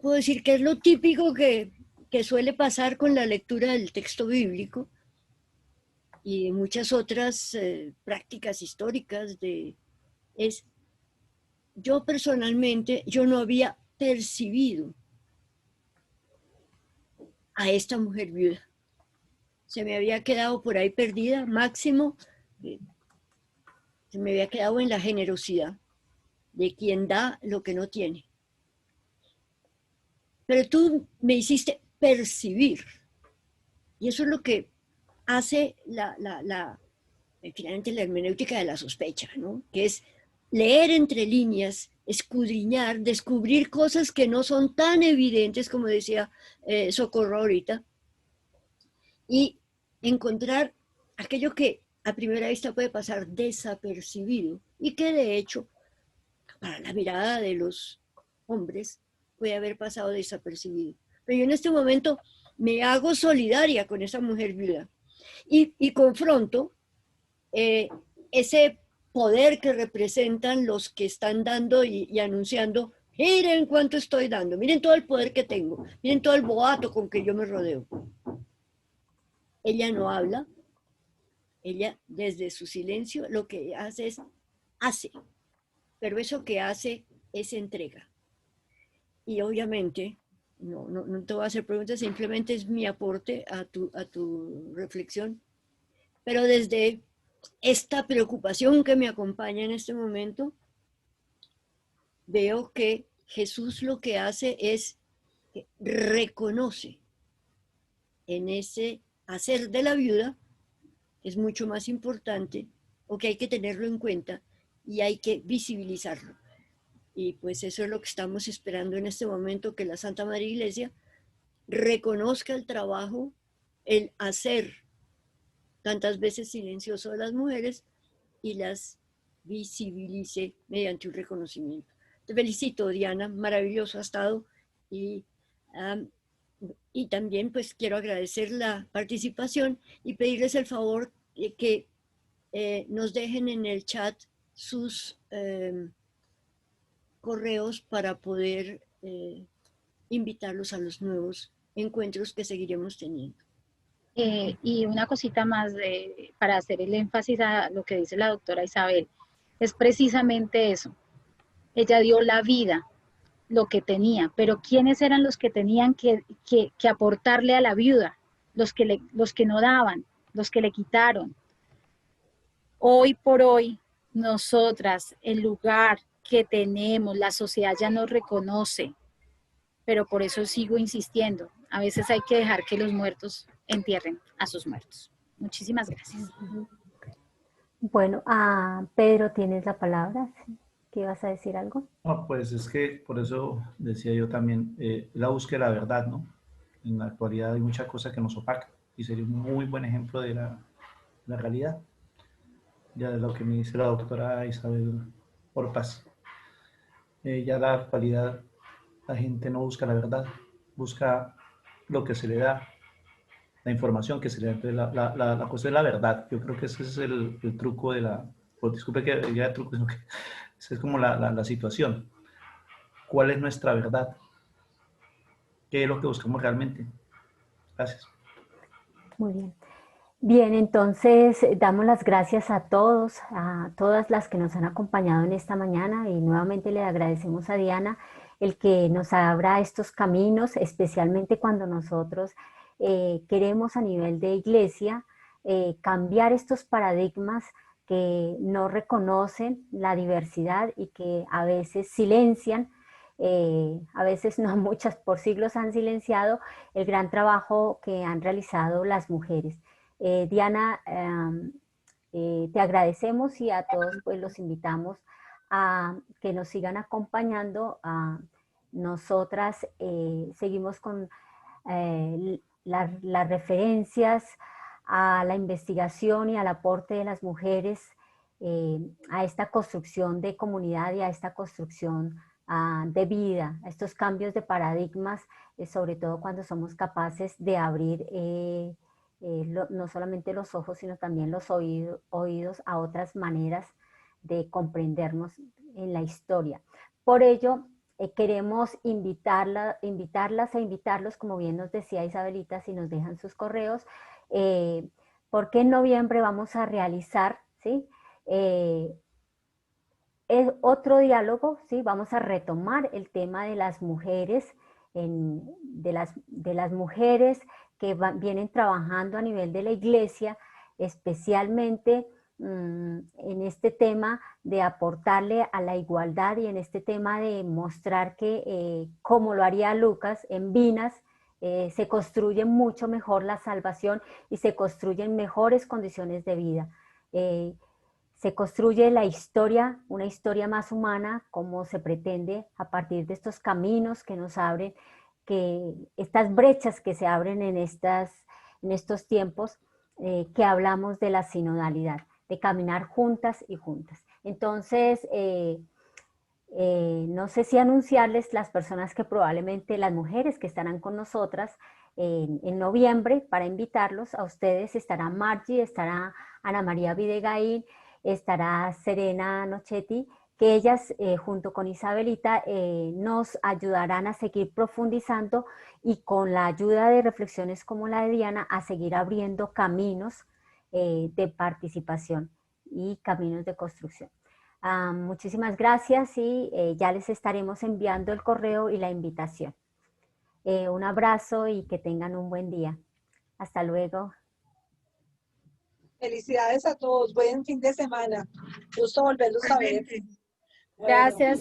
puedo decir que es lo típico que suele pasar con la lectura del texto bíblico y de muchas otras prácticas históricas. Yo personalmente, yo no había percibido a esta mujer viuda. Se me había quedado por ahí perdida, máximo, se me había quedado en la generosidad de quien da lo que no tiene. Pero tú me hiciste percibir, y eso es lo que hace finalmente la hermenéutica de la sospecha, ¿no? Que es leer entre líneas, escudriñar, descubrir cosas que no son tan evidentes, como decía Socorro ahorita, y encontrar aquello que a primera vista puede pasar desapercibido y que de hecho, para la mirada de los hombres, puede haber pasado desapercibido. Pero yo en este momento me hago solidaria con esa mujer viuda y confronto ese poder que representan los que están dando y anunciando: miren cuánto estoy dando, miren todo el poder que tengo, miren todo el boato con que yo me rodeo. Ella no habla, ella desde su silencio lo que hace, pero eso que hace es entrega. Y obviamente, no te voy a hacer preguntas, simplemente es mi aporte a tu reflexión, pero desde esta preocupación que me acompaña en este momento, veo que Jesús lo que hace es que reconoce en ese hacer de la viuda, es mucho más importante, o que hay que tenerlo en cuenta y hay que visibilizarlo. Y pues eso es lo que estamos esperando en este momento, que la Santa Madre Iglesia reconozca el trabajo, el hacer tantas veces silencioso de las mujeres y las visibilice mediante un reconocimiento. Te felicito, Diana, maravilloso ha estado, y también pues quiero agradecer la participación y pedirles el favor de que nos dejen en el chat sus correos para poder invitarlos a los nuevos encuentros que seguiremos teniendo. Y una cosita más para hacer el énfasis a lo que dice la doctora Isabel, es precisamente eso. Ella dio la vida, lo que tenía, pero ¿quiénes eran los que tenían que aportarle a la viuda? Los que no daban, los que le quitaron. Hoy por hoy, nosotras, el lugar que tenemos, la sociedad ya nos reconoce, pero por eso sigo insistiendo. A veces hay que dejar que los muertos entierren a sus muertos. Muchísimas gracias. Bueno, Pedro, tienes la palabra. ¿Qué vas a decir algo? No, pues es que por eso decía yo también, la búsqueda de la verdad, ¿no? En la actualidad hay muchas cosas que nos opacan y sería un muy buen ejemplo de la realidad. Ya de lo que me dice la doctora Isabel Orpas. Ya en la actualidad la gente no busca la verdad, busca lo que se le da, la información que se le da. Entonces, la cosa es la verdad. Yo creo que ese es el truco de la... Pues, disculpe que diga el truco, sino que esa es como la situación. ¿Cuál es nuestra verdad? ¿Qué es lo que buscamos realmente? Gracias. Muy bien. Bien, entonces damos las gracias a todos, a todas las que nos han acompañado en esta mañana y nuevamente le agradecemos a Diana el que nos abra estos caminos, especialmente cuando nosotros queremos a nivel de iglesia cambiar estos paradigmas que no reconocen la diversidad y que a veces silencian, a veces no muchas, por siglos han silenciado el gran trabajo que han realizado las mujeres. Diana, te agradecemos y a todos pues los invitamos a que nos sigan acompañando. Nosotras seguimos con las referencias a la investigación y al aporte de las mujeres a esta construcción de comunidad y a esta construcción de vida, a estos cambios de paradigmas, sobre todo cuando somos capaces de abrir no solamente los ojos, sino también los oídos a otras maneras de comprendernos en la historia. Por ello, queremos invitarlas e invitarlos, como bien nos decía Isabelita, si nos dejan sus correos, porque en noviembre vamos a realizar, ¿sí? Es otro diálogo, ¿sí? Vamos a retomar el tema de las mujeres, de las mujeres que vienen trabajando a nivel de la iglesia, especialmente en este tema de aportarle a la igualdad y en este tema de mostrar que, como lo haría Lucas, en Vinas se construye mucho mejor la salvación y se construyen mejores condiciones de vida. Se construye la historia, una historia más humana, como se pretende a partir de estos caminos que nos abren, que estas brechas que se abren en estos tiempos, que hablamos de la sinodalidad, de caminar juntas y juntas. Entonces, no sé si anunciarles las personas que probablemente, las mujeres que estarán con nosotras en noviembre, para invitarlos a ustedes. Estará Margie, estará Ana María Videgaín, estará Serena Nochetti, que ellas junto con Isabelita nos ayudarán a seguir profundizando y con la ayuda de reflexiones como la de Diana a seguir abriendo caminos de participación y caminos de construcción. Muchísimas gracias y ya les estaremos enviando el correo y la invitación. Un abrazo y que tengan un buen día. Hasta luego. Felicidades a todos, buen fin de semana. Gusto volverlos a ver. Igualmente. Bueno. Gracias.